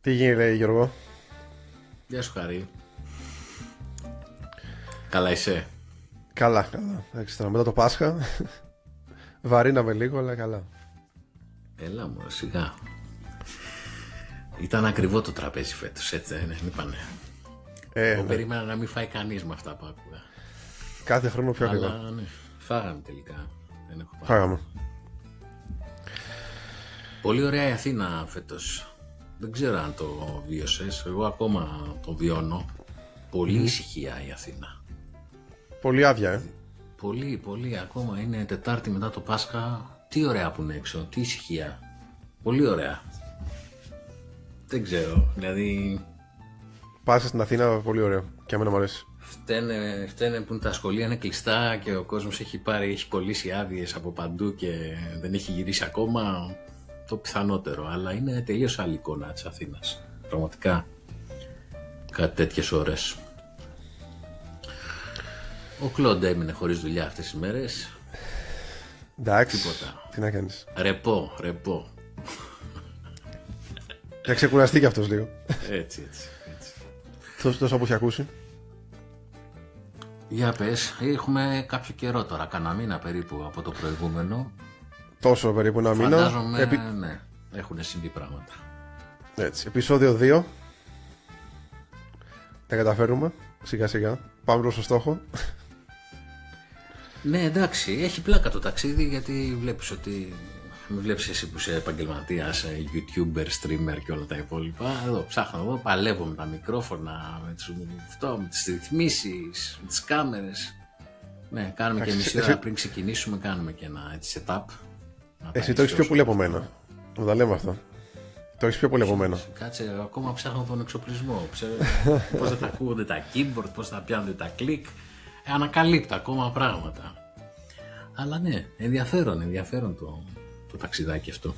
Τι γίνεται, Γιώργο? Γεια σου, Χαρή. Καλά είσαι? Καλά, καλά. Εντάξει, τώρα μετά το Πάσχα βαρύναμε λίγο, αλλά καλά. Έλα μου, σιγά. Ήταν ακριβό το τραπέζι φέτος, έτσι δεν είπανε. Εγώ Ναι. περίμενα να μην φάει κανείς με αυτά που άκουγα. Κάθε χρόνο πιο ακριβά. Αλλά ναι, φάγαμε τελικά. Δεν έχω πάει. Φάγαμε. Πολύ ωραία η Αθήνα φέτος. Δεν ξέρω αν το βίωσες. Εγώ ακόμα το βιώνω. Πολύ ησυχία η Αθήνα. Πολύ άδεια, Πολύ, πολύ. Ακόμα είναι Τετάρτη μετά το Πάσχα. Τι ωραία που είναι έξω. Τι ησυχία. Πολύ ωραία. Δεν ξέρω. Δηλαδή Πάσχα στην Αθήνα, πολύ ωραίο. Και εμένα μου αρέσει. φταίνε που τα σχολεία είναι κλειστά και ο κόσμος έχει κολλήσει άδειες από παντού και δεν έχει γυρίσει ακόμα. Το πιθανότερο. Αλλά είναι τελείως άλλη εικόνα της Αθήνας. Πραγματικά. Κάτι τέτοιες ώρες. Ο Κλοντ έμεινε χωρίς δουλειά αυτές τις μέρες. Εντάξει. Τίποτα. Τι να κάνεις. Ρεπό. Θα ξεκουραστεί κι αυτός λίγο. Έτσι. Τόσο που έχει ακούσει. Για πες, έχουμε κάποιο καιρό τώρα, κανένα μήνα περίπου από το προηγούμενο. Τόσο περίπου ένα μήνα. Φαντάζομαι, ναι, έχουν συμβεί πράγματα. Έτσι. Επεισόδιο 2. Τα καταφέρουμε. Σιγά σιγά. Πάμε προς το στόχο. Ναι, εντάξει, έχει πλάκα το ταξίδι γιατί βλέπεις ότι. Μην βλέπεις εσύ που είσαι επαγγελματίας, YouTuber, streamer και όλα τα υπόλοιπα. Εδώ ψάχνω, εδώ παλεύω με τα μικρόφωνα, με τις ρυθμίσεις, με τις κάμερες. Ναι, κάνουμε και μισή ώρα πριν ξεκινήσουμε, κάνουμε και ένα έτσι setup. Εσύ το έχεις πιο πολύ από μένα. Να τα λέμε αυτά. Το έχεις πιο πολύ από μένα. Κάτσε, ακόμα ψάχνω τον εξοπλισμό. Ξέρω πώς θα τα ακούγονται τα keyboard, πώς θα πιάνονται τα κλικ. Ανακαλύπτω ακόμα πράγματα. Αλλά ναι, ενδιαφέρον το ταξιδάκι αυτό.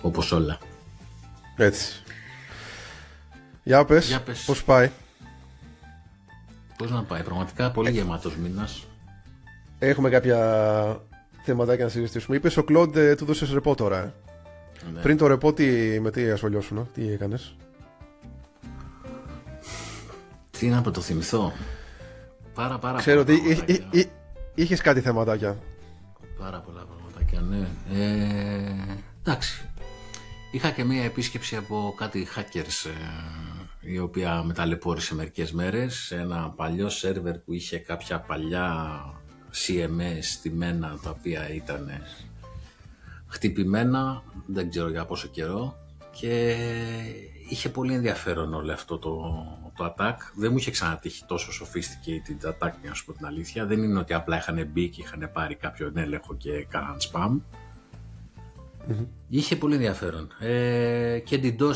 Όπως όλα. Έτσι. Για πες. Πώς πάει. Πώς να πάει, πραγματικά πολύ γεμάτος μήνας. Έχουμε κάποια θεματάκια να συζητήσουμε. Είπες ο Κλοντ του δώσες ρεπό τώρα. Ναι. Πριν το ρεπό με τι ασχολιώσουν, τι έκανες? Τι να το θυμηθώ. Πάρα Ξέρω πολλά ότι πραγματάκια. είχες κάτι θεματάκια. Πάρα πολλά πραγματάκια, ναι. Εντάξει. Είχα και μία επίσκεψη από κάτι hackers η οποία με ταλαιπώρησε μερικές μέρες σε ένα παλιό σερβερ που είχε κάποια παλιά CMS στημένα τα οποία ήταν χτυπημένα, δεν ξέρω για πόσο καιρό, και είχε πολύ ενδιαφέρον όλο αυτό το attack. Δεν μου είχε ξανατύχει τόσο sophisticated attack, να σου πω την αλήθεια. Δεν είναι ότι απλά είχαν μπει και είχαν πάρει κάποιον έλεγχο και κάναν spam. Είχε πολύ ενδιαφέρον. Και DDoS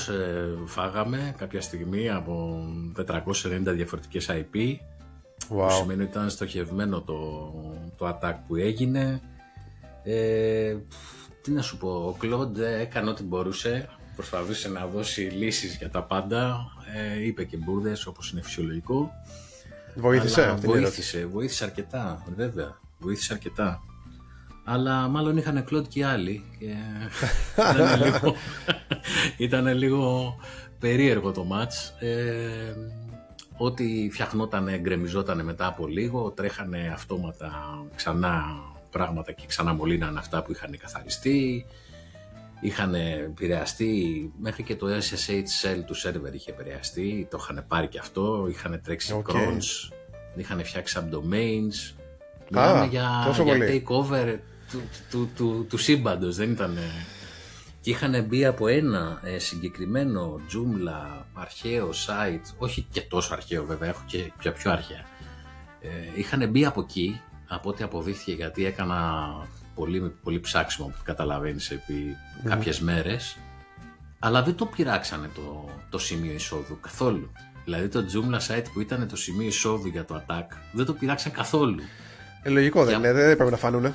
φάγαμε κάποια στιγμή από 490 διαφορετικές IP. Που σημαίνει ότι ήταν στοχευμένο το attack που έγινε. Τι να σου πω, ο Κλοντ έκανε ό,τι μπορούσε. Προσπαθούσε να δώσει λύσεις για τα πάντα. Είπε και μπουρδες, όπως είναι φυσιολογικό. Βοήθησε. Βοήθησε αρκετά, βέβαια. Βοήθησε αρκετά. Αλλά μάλλον είχαν Κλοντ και οι άλλοι. Και ήταν λίγο περίεργο το μάτς. Ό,τι φτιαχνότανε, γκρεμιζότανε μετά από λίγο, τρέχανε αυτόματα ξανά πράγματα και ξανά μολύνανε αυτά που είχαν καθαριστεί. Είχαν επηρεαστεί, μέχρι και το SSH shell του σερβερ είχε επηρεαστεί, το είχαν πάρει και αυτό, είχαν τρέξει crons, είχαν φτιάξει subdomains. Μιλάμε για takeover του σύμπαντος, δεν ήταν. Και είχαν μπει από ένα συγκεκριμένο Joomla αρχαίο site, όχι και τόσο αρχαίο βέβαια, έχω και πιο αρχαία. Είχαν μπει από εκεί, από ό,τι αποδείχθηκε, γιατί έκανα πολύ ψάξιμο που καταλαβαίνεις επί κάποιες μέρες, αλλά δεν το πειράξανε το σημείο εισόδου καθόλου. Δηλαδή το Joomla site που ήταν το σημείο εισόδου για το attack δεν το πειράξαν καθόλου. Λογικό δεν είναι, δεν πρέπει να φάνουνε.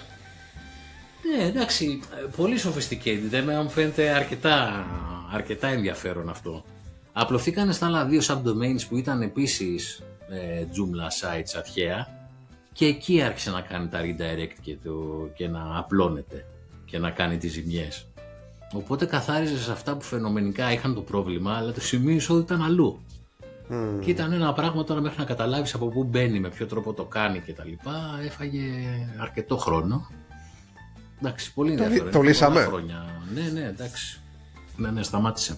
Ναι, εντάξει, πολύ sophisticated, εμένα μου φαίνεται αρκετά ενδιαφέρον αυτό. Απλωθήκανε στα άλλα δύο subdomains που ήταν επίσης Joomla sites αρχαία και εκεί άρχισε να κάνει τα redirect και να απλώνεται και να κάνει τις ζημιές. Οπότε καθάριζες αυτά που φαινομενικά είχαν το πρόβλημα, αλλά το σημείο εισόδου ήταν αλλού. Και ήταν ένα πράγμα τώρα μέχρι να καταλάβεις από πού μπαίνει, με ποιο τρόπο το κάνει κτλ. Έφαγε αρκετό χρόνο. Εντάξει, πολύ ενδιαφέρον. Το λύσαμε. Ναι, εντάξει. Ναι, σταμάτησε.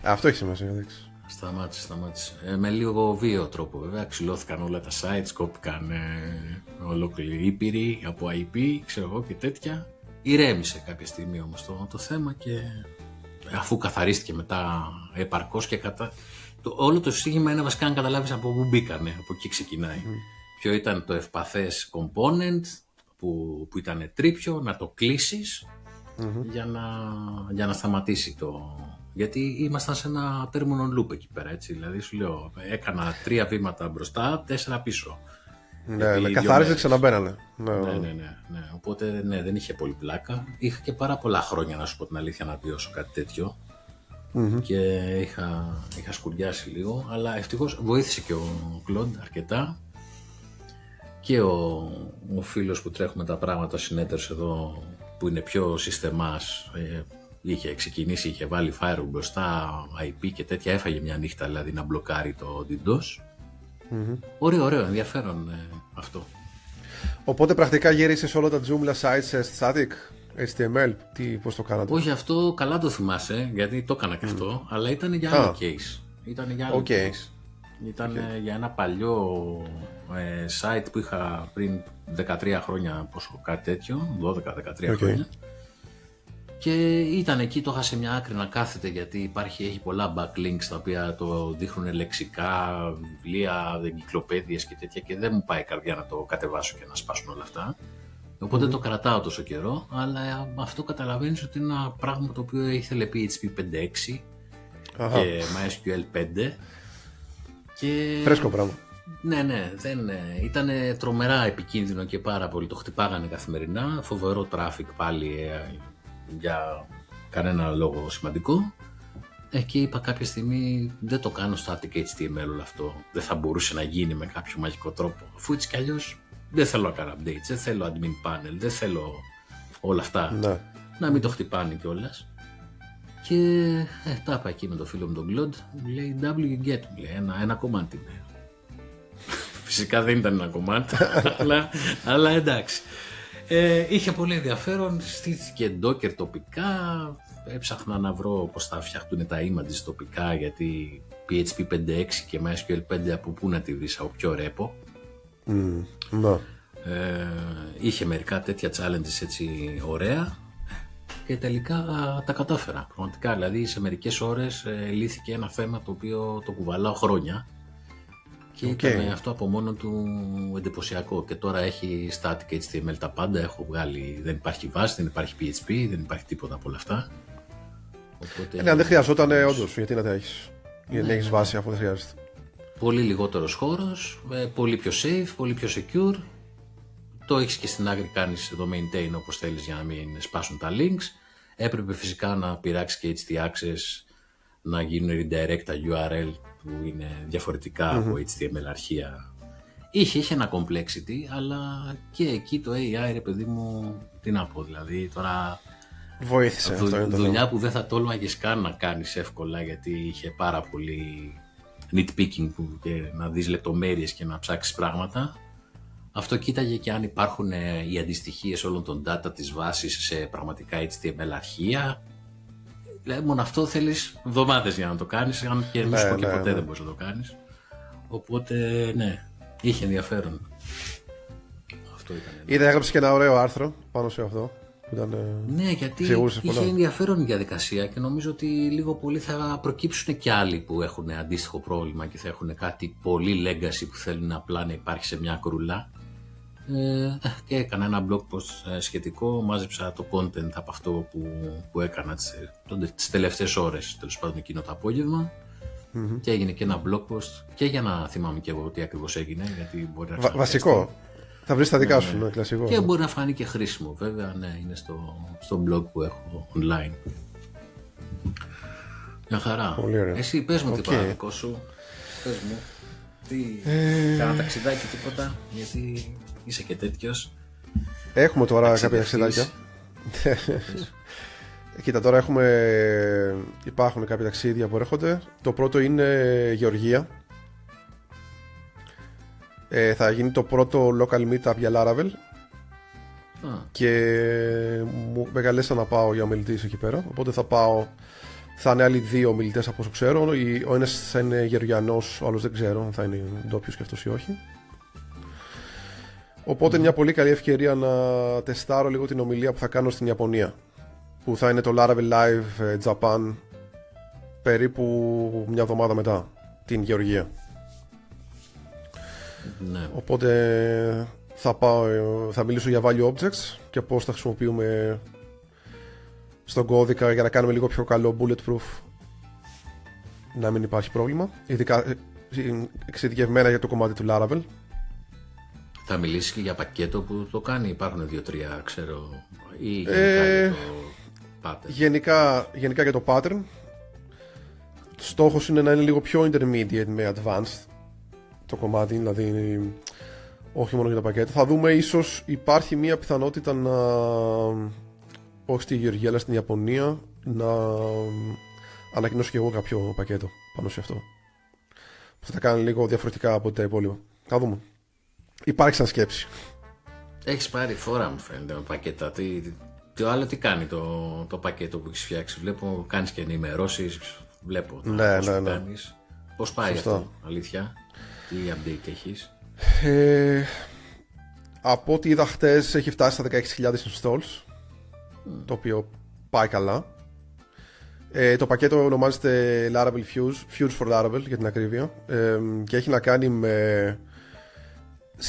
Αυτό έχει σημασία, εντάξει. Σταμάτησε. Με λίγο βίαιο τρόπο βέβαια. Ξυλώθηκαν όλα τα sites, κόπηκαν ολόκληροι ήπειροι από IP, ξέρω εγώ και τέτοια. Ηρέμησε κάποια στιγμή όμως το θέμα και αφού καθαρίστηκε μετά επαρκώς και όλο το σύγχυμα είναι βασικά να καταλάβεις από πού μπήκανε, από εκεί ξεκινάει. Ποιο ήταν το ευπαθές component που ήταν τρίπιο, να το κλείσεις για να σταματήσει το... Γιατί ήμασταν σε ένα terminal loop εκεί πέρα, έτσι, δηλαδή σου λέω, έκανα 3 βήματα μπροστά, 4 πίσω. Ναι, καθάριζε, ξαναμπαίνανε. Ναι. Οπότε ναι, δεν είχε πολύ πλάκα. Είχα και πάρα πολλά χρόνια, να σου πω την αλήθεια, να βιώσω κάτι τέτοιο. Και είχα σκουριάσει λίγο, αλλά ευτυχώς βοήθησε και ο Κλοντ αρκετά. Και ο φίλος που τρέχουμε τα πράγματα, ο συνέτερος εδώ, που είναι πιο συστεμάς, είχε ξεκινήσει, είχε βάλει firewall μπροστά, IP και τέτοια, έφαγε μια νύχτα δηλαδή να μπλοκάρει το DDoS. Ωραίο, ενδιαφέρον αυτό. Οπότε πρακτικά γύρισες όλα τα Joomla sites σε static, HTML, πώς το κάνατε? Όχι, αυτό καλά το θυμάσαι, γιατί το έκανα και αυτό, αλλά ήταν για άλλο case. Ήταν για ένα παλιό site που είχα πριν 13 χρόνια, κάτι τέτοιο, 12-13 χρόνια. Και ήταν εκεί, το είχα σε μια άκρη να κάθεται, γιατί έχει πολλά backlinks τα οποία το δείχνουν λεξικά, βιβλία, εγκυκλοπαίδειες και τέτοια, και δεν μου πάει η καρδιά να το κατεβάσω και να σπάσουν όλα αυτά. Οπότε το κρατάω τόσο καιρό, αλλά αυτό καταλαβαίνεις ότι είναι ένα πράγμα το οποίο ήθελε PHP 5.6 και MySQL 5. Και... Φρέσκο πράγμα. Ναι, ήταν τρομερά επικίνδυνο και πάρα πολύ. Το χτυπάγανε καθημερινά, φοβερό traffic πάλι για κανένα λόγο σημαντικό. Και είπα κάποια στιγμή, δεν το κάνω static HTML όλο αυτό. Δεν θα μπορούσε να γίνει με κάποιο μαγικό τρόπο. Αφού έτσι κι αλλιώς δεν θέλω να κάνω updates, δεν θέλω admin panel, δεν θέλω όλα αυτά. Ναι. Να μην το χτυπάνε κιόλας. Και τα είπα εκεί με το φίλο μου τον Κλοντ, μου λέει WGET, μου λέει, ένα κομμάτι. Φυσικά δεν ήταν ένα κομμάτι, αλλά εντάξει. Είχε πολύ ενδιαφέρον, στήθηκε Docker τοπικά, έψαχνα να βρω πώς θα φτιαχτούν τα images τοπικά, γιατί PHP 5.6 και MySQL 5 από πού να τη δεις, από ποιο ρέπο. Ναι. Είχε μερικά τέτοια challenges έτσι ωραία. Και τελικά τα κατάφερα, πραγματικά, δηλαδή σε μερικές ώρες λύθηκε ένα θέμα το οποίο το κουβαλάω χρόνια και ήταν αυτό από μόνο του εντυπωσιακό. Και τώρα έχει static HTML τα πάντα, έχω βγάλει, δεν υπάρχει βάση, δεν υπάρχει PHP, δεν υπάρχει τίποτα από όλα αυτά. Οπότε, αν δεν χρειαζόταν όντως, γιατί να τα έχεις, γιατί να έχεις βάση αφού δεν χρειάζεται. Πολύ λιγότερος χώρος, πολύ πιο safe, πολύ πιο secure. Το έχεις και στην άκρη, κάνεις το maintain όπως θέλεις για να μην σπάσουν τα links. Έπρεπε φυσικά να πειράξεις και HT-access, να γίνουν redirect τα URL που είναι διαφορετικά από HTML αρχεία. Είχε ένα complexity, αλλά και εκεί το AI, ρε παιδί μου, τι να πω, δηλαδή τώρα... Βοήθησε αυτό είναι το δουλειά που δεν θα τόλμαγες καν να κάνεις εύκολα, γιατί είχε πάρα πολύ nitpicking και να δεις λεπτομέρειες και να ψάξεις πράγματα. Αυτό κοίταγε και αν υπάρχουν οι αντιστοιχίες όλων των data της βάσης σε πραγματικά HTML αρχεία. Δηλαδή, μόνο αυτό θέλεις εβδομάδες για να το κάνεις, αν και δεν σου πω και ποτέ δεν μπορείς να το κάνεις. Οπότε, ναι, είχε ενδιαφέρον. Αυτό ήταν. Είδα, έγραψε και ένα ωραίο άρθρο πάνω σε αυτό. Ναι, γιατί είχε ενδιαφέρον η διαδικασία και νομίζω ότι λίγο πολύ θα προκύψουν και άλλοι που έχουν αντίστοιχο πρόβλημα και θα έχουν κάτι πολύ legacy που θέλουν απλά να υπάρχει σε μια κρούλα. Και έκανα ένα blog post σχετικό, μάζεψα το content από αυτό που έκανα τις τελευταίες ώρες, τέλος πάντων εκείνο το απόγευμα, και έγινε και ένα blog post και για να θυμάμαι και εγώ τι ακριβώς έγινε, γιατί μπορεί να βασικό, θα βρεις τα δικά σου, ναι, κλασικό. Και μπορεί να φανεί και χρήσιμο, βέβαια, ναι, είναι στο blog που έχω online. Μια χαρά. Εσύ πες μου τι παραδικό σου, πες μου, κάνα ταξιδάκι τίποτα, γιατί είσαι και τέτοιος. Έχουμε τώρα κάποια ταξιδάκια. Κοίτα, τώρα υπάρχουν κάποια ταξίδια που έρχονται. Το πρώτο είναι Γεωργία. Θα γίνει το πρώτο local meetup για Laravel. Και με καλέσαν να πάω για ομιλητής εκεί πέρα. Οπότε θα πάω. Θα είναι άλλοι 2 ομιλητές από όσο ξέρω. Ο ένας θα είναι Γεωργιανός, ο άλλος δεν ξέρω αν θα είναι ντόπιος και αυτός ή όχι. Οπότε μια πολύ καλή ευκαιρία να τεστάρω λίγο την ομιλία που θα κάνω στην Ιαπωνία. Που θα είναι το Laravel Live Japan περίπου μια εβδομάδα μετά την Γεωργία. Ναι. Οπότε θα μιλήσω για value objects και πώς τα χρησιμοποιούμε στον κώδικα για να κάνουμε λίγο πιο καλό bulletproof, να μην υπάρχει πρόβλημα, ειδικά εξειδικευμένα για το κομμάτι του Laravel. Θα μιλήσει και για πακέτο που το κάνει, υπάρχουν 2-3 ξέρω, ή γενικά για το pattern. Γενικά για το pattern. Στόχος είναι να είναι λίγο πιο intermediate με advanced το κομμάτι, δηλαδή όχι μόνο για τα πακέτα. Θα δούμε, ίσως υπάρχει μια πιθανότητα να, όχι στη Γεωργία αλλά στην Ιαπωνία, να ανακοινώσω και εγώ κάποιο πακέτο πάνω σε αυτό που θα τα κάνει λίγο διαφορετικά από τα υπόλοιπα. Θα δούμε. Υπάρχει σαν σκέψη. Έχεις πάρει φόρα μου φαίνεται με πακέτα. Το άλλο τι κάνει το πακέτο που έχεις φτιάξει? Βλέπω κάνεις και ενημερώσεις. Βλέπω ναι. Κάνεις. Πώς πάει αυτό, αλήθεια? Τι update έχεις? Από ό,τι είδα χτες έχει φτάσει στα 16.000 installs, το οποίο πάει καλά. Το πακέτο ονομάζεται Laravel Fuse for Laravel για την ακρίβεια, και έχει να κάνει με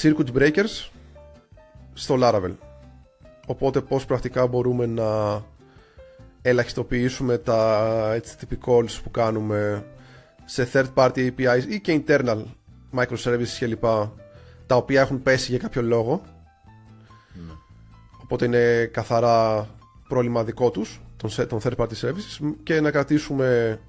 circuit breakers στο Laravel. Οπότε πώς πρακτικά μπορούμε να ελαχιστοποιήσουμε τα HTTP calls που κάνουμε σε third party APIs ή και internal microservices κλπ, τα οποία έχουν πέσει για κάποιο λόγο. Οπότε είναι καθαρά πρόβλημα δικό τους των third party services, και να κρατήσουμε,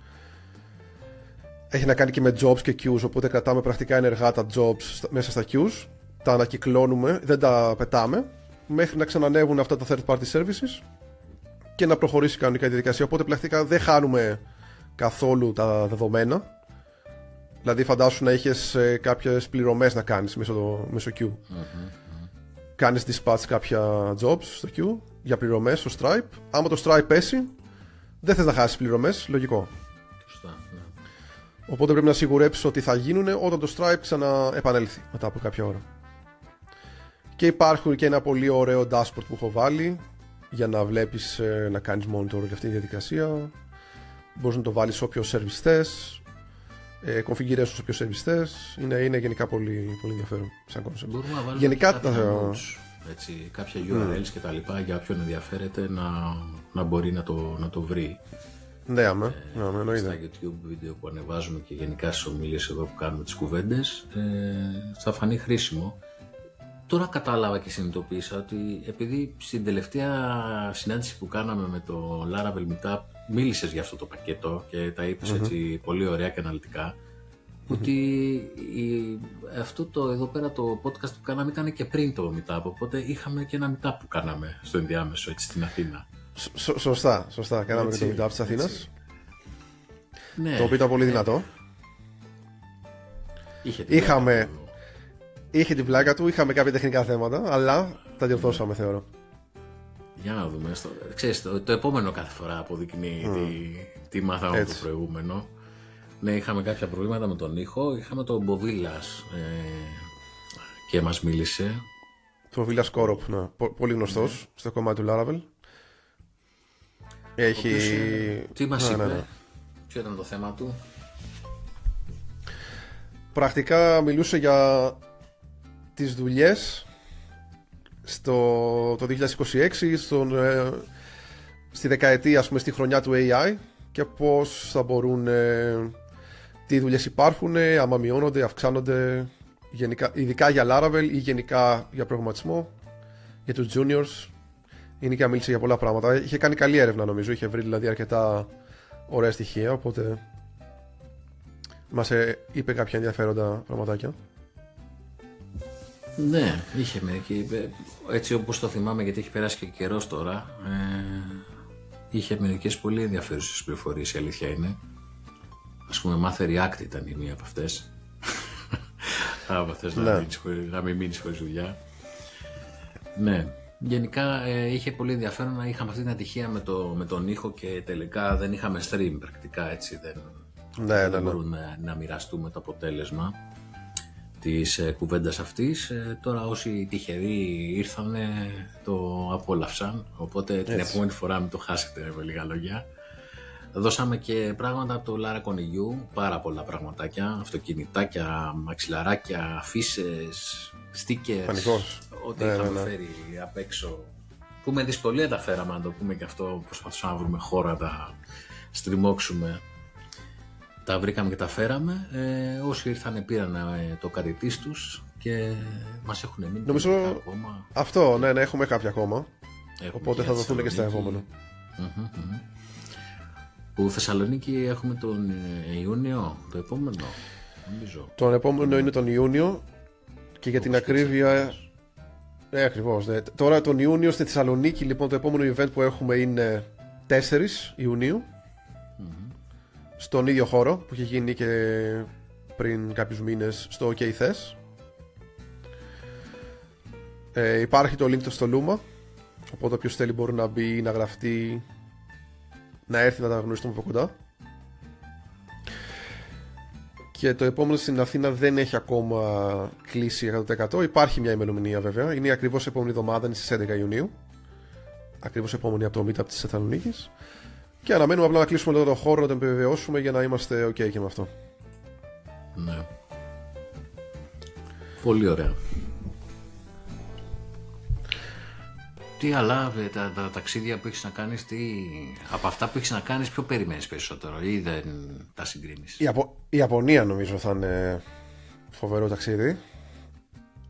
έχει να κάνει και με jobs και queues, οπότε κρατάμε πρακτικά ενεργά τα jobs μέσα στα queues, τα ανακυκλώνουμε, δεν τα πετάμε μέχρι να ξανανεύουν αυτά τα third party services και να προχωρήσει κανονικά η διαδικασία. Οπότε πρακτικά δεν χάνουμε καθόλου τα δεδομένα. Δηλαδή φαντάσου να είχες κάποιες πληρωμές να κάνεις μέσω queue. Κάνεις dispatch κάποια jobs στο queue για πληρωμές στο Stripe. Άμα το Stripe πέσει, δεν θες να χάσεις πληρωμές, λογικό. Οπότε πρέπει να σιγουρέψεις ότι θα γίνουν όταν το Stripe ξαναεπανέλθει μετά από κάποια ώρα. Και υπάρχουν και ένα πολύ ωραίο dashboard που έχω βάλει για να βλέπεις, να κάνεις monitor για αυτή τη διαδικασία. Μπορείς να το βάλεις σε όποιο service θες, configuration σε όποιο service θες. Είναι γενικά πολύ, πολύ ενδιαφέρον σαν concept. Μπορούμε να βάλουμε γενικά, κάποια notes, έτσι, κάποια URLs και τα λοιπά για όποιον ενδιαφέρεται να μπορεί να το βρει. Ναι, εννοείται. Στα YouTube βίντεο που ανεβάζουμε και γενικά στις ομιλίες εδώ που κάνουμε τις κουβέντες, θα φανεί χρήσιμο. Τώρα κατάλαβα και συνειδητοποίησα ότι επειδή στην τελευταία συνάντηση που κάναμε με το Laravel Meetup μίλησες για αυτό το πακέτο και τα είπες έτσι πολύ ωραία και αναλυτικά, ότι αυτό το εδώ πέρα το podcast που κάναμε ήταν και πριν το Meetup, οπότε είχαμε και ένα Meetup που κάναμε στο ενδιάμεσο έτσι στην Αθήνα. Σωστά. Κάναμε και το Meetup της Αθήνας. Ναι, το οποίο ήταν πολύ δυνατό. Είχε την πλάκα του, είχαμε κάποια τεχνικά θέματα, αλλά τα διορθώσαμε, θεωρώ. Για να δούμε. Ξέρεις, το επόμενο κάθε φορά αποδεικνύει τι μάθαμε από το προηγούμενο. Ναι, είχαμε κάποια προβλήματα με τον ήχο. Είχαμε τον Μποβίλας και μας μίλησε. Το Βίλας Κόροπ, ναι. Πολύ γνωστός στο κομμάτι του Laravel. Τι μας είπε, ποιο ήταν το θέμα του? Πρακτικά μιλούσε για τις δουλειές το 2026, στη δεκαετία, ας πούμε, στη χρονιά του AI, και πώς θα μπορούν, τι δουλειές υπάρχουν, άμα μειώνονται, αυξάνονται, γενικά, ειδικά για Laravel ή γενικά για προγραμματισμό, για τους juniors. Είναι και μίλησε για πολλά πράγματα. Είχε κάνει καλή έρευνα, νομίζω, είχε βρει δηλαδή αρκετά ωραία στοιχεία, οπότε μας είπε κάποια ενδιαφέροντα πραγματάκια. Ναι, είχε μερική, έτσι όπως το θυμάμαι, γιατί έχει περάσει και καιρός τώρα, είχε μερικές πολύ ενδιαφέρουσες πληροφορίες, η αλήθεια είναι. Ας πούμε, μάθε React ήταν η μία από αυτές. Άμα θες να μην μείνεις χωρίς δουλειά. Ναι. Γενικά είχε πολύ ενδιαφέρον να είχαμε αυτή την ατυχία με τον ήχο και τελικά δεν είχαμε stream πρακτικά, έτσι. Δεν μπορούμε να μοιραστούμε το αποτέλεσμα της κουβέντας αυτής. Τώρα όσοι τυχεροί ήρθανε το απόλαυσαν, οπότε την επόμενη φορά μην το χάσετε με λίγα λόγια. Δώσαμε και πράγματα από το Lara Connegiu, πάρα πολλά πραγματάκια, αυτοκινητάκια, μαξιλαράκια, φύσες, stickers, ό,τι είχαμε φέρει απ' έξω, που με δυσκολία τα φέραμε, να το πούμε και αυτό, προσπαθούσαμε να βρούμε χώρο να τα στριμώξουμε. Τα βρήκαμε και τα φέραμε, όσοι ήρθανε πήραν το καριτής τους και μας έχουν μείνει. Νομίζω ακόμα. Αυτό, ναι, έχουμε κάποια ακόμα, οπότε θα δοθούν και στα επόμενα. Που Θεσσαλονίκη έχουμε τον Ιούνιο, το επόμενο, νομίζω. Τον επόμενο είναι τον Ιούνιο και για την ακρίβεια... ακριβώς, ναι. Τώρα τον Ιούνιο στη Θεσσαλονίκη, λοιπόν, το επόμενο event που έχουμε είναι 4 Ιουνίου, στον ίδιο χώρο που είχε γίνει και πριν κάποιους μήνες στο OK Thes. Υπάρχει το link στο Luma, οπότε όποιος θέλει μπορεί να μπει, να γραφτεί, να έρθει να τα γνωριστούμε από κοντά. Και το επόμενο στην Αθήνα δεν έχει ακόμα κλείσει 100%. Υπάρχει μια ημερομηνία βέβαια. Είναι ακριβώς η επόμενη εβδομάδα, είναι στις 11 Ιουνίου. Ακριβώς επόμενη από το meetup της Θεσσαλονίκης. Και αναμένουμε απλά να κλείσουμε λίγο το χώρο, να το επιβεβαιώσουμε για να είμαστε ok και με αυτό. Ναι. Πολύ ωραία. Τι άλλα, τα ταξίδια που έχεις να κάνεις, από αυτά που έχεις να κάνεις, ποιο περιμένεις περισσότερο ή δεν τα συγκρίνεις? Η Ιαπωνία νομίζω θα είναι φοβερό ταξίδι.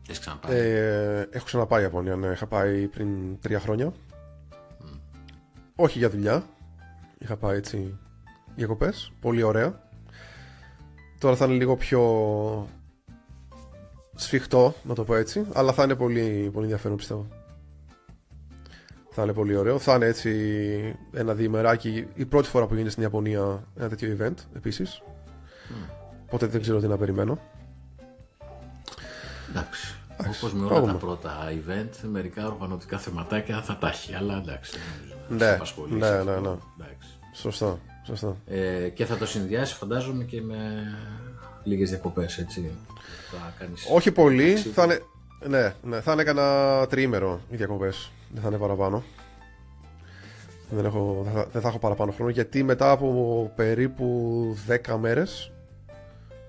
Έχεις ξαναπάει? Έχω ξαναπάει Ιαπωνία, ναι. Είχα πάει πριν 3 χρόνια. Όχι για δουλειά. Είχα πάει έτσι διακοπές. Πολύ ωραία. Τώρα θα είναι λίγο πιο σφιχτό, να το πω έτσι. Αλλά θα είναι πολύ, πολύ ενδιαφέρον, πιστεύω. Θα είναι πολύ ωραίο. Θα είναι έτσι ένα διημεράκι. Η πρώτη φορά που γίνει στην Ιαπωνία ένα τέτοιο event επίσης. Οπότε δεν ξέρω τι να περιμένω. Εντάξει. Όπως με όλα τα πρώτα event, μερικά οργανωτικά θεματάκια θα τα έχει. Αλλά εντάξει. Ναι. Σωστά. Και θα το συνδυάσει, φαντάζομαι, και με λίγες διακοπές, έτσι. Όχι πολύ. Θα είναι κανένα τριήμερο οι διακοπές. Δεν θα είναι παραπάνω. Δεν θα έχω παραπάνω χρόνο, γιατί μετά από περίπου 10 μέρες,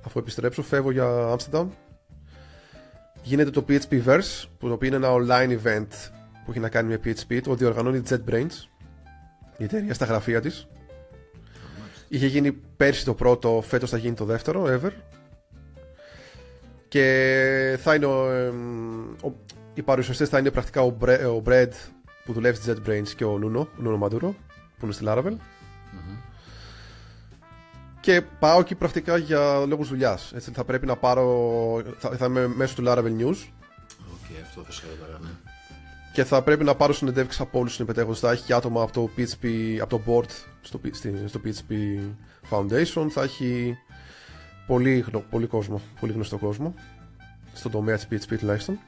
αφού επιστρέψω, φεύγω για Άμστερνταμ. Γίνεται το PHP Verse, που το οποίο είναι ένα online event που έχει να κάνει με PHP. Το διοργανώνει JetBrains, η εταιρεία, στα γραφεία της. Είχε γίνει πέρσι το πρώτο, φέτος θα γίνει το δεύτερο ever. Και θα είναι οι παρουσιαστές θα είναι πρακτικά ο Brad που δουλεύει στη JetBrains και ο Nuno Maduro που είναι στη Laravel. Και πάω εκεί πρακτικά για λόγους δουλειάς. Έτσι, θα πρέπει να πάρω. Θα είμαι μέσω του Laravel News. Αυτό θα σε έδωγα, ναι. Και θα πρέπει να πάρω συνεντεύξεις από όλους τους συμμετέχοντες. Θα έχει και άτομα από το PHP, από το board στο PHP Foundation. Θα έχει πολύ κόσμο, πολύ γνωστό κόσμο στον τομέα της PHP τουλάχιστον.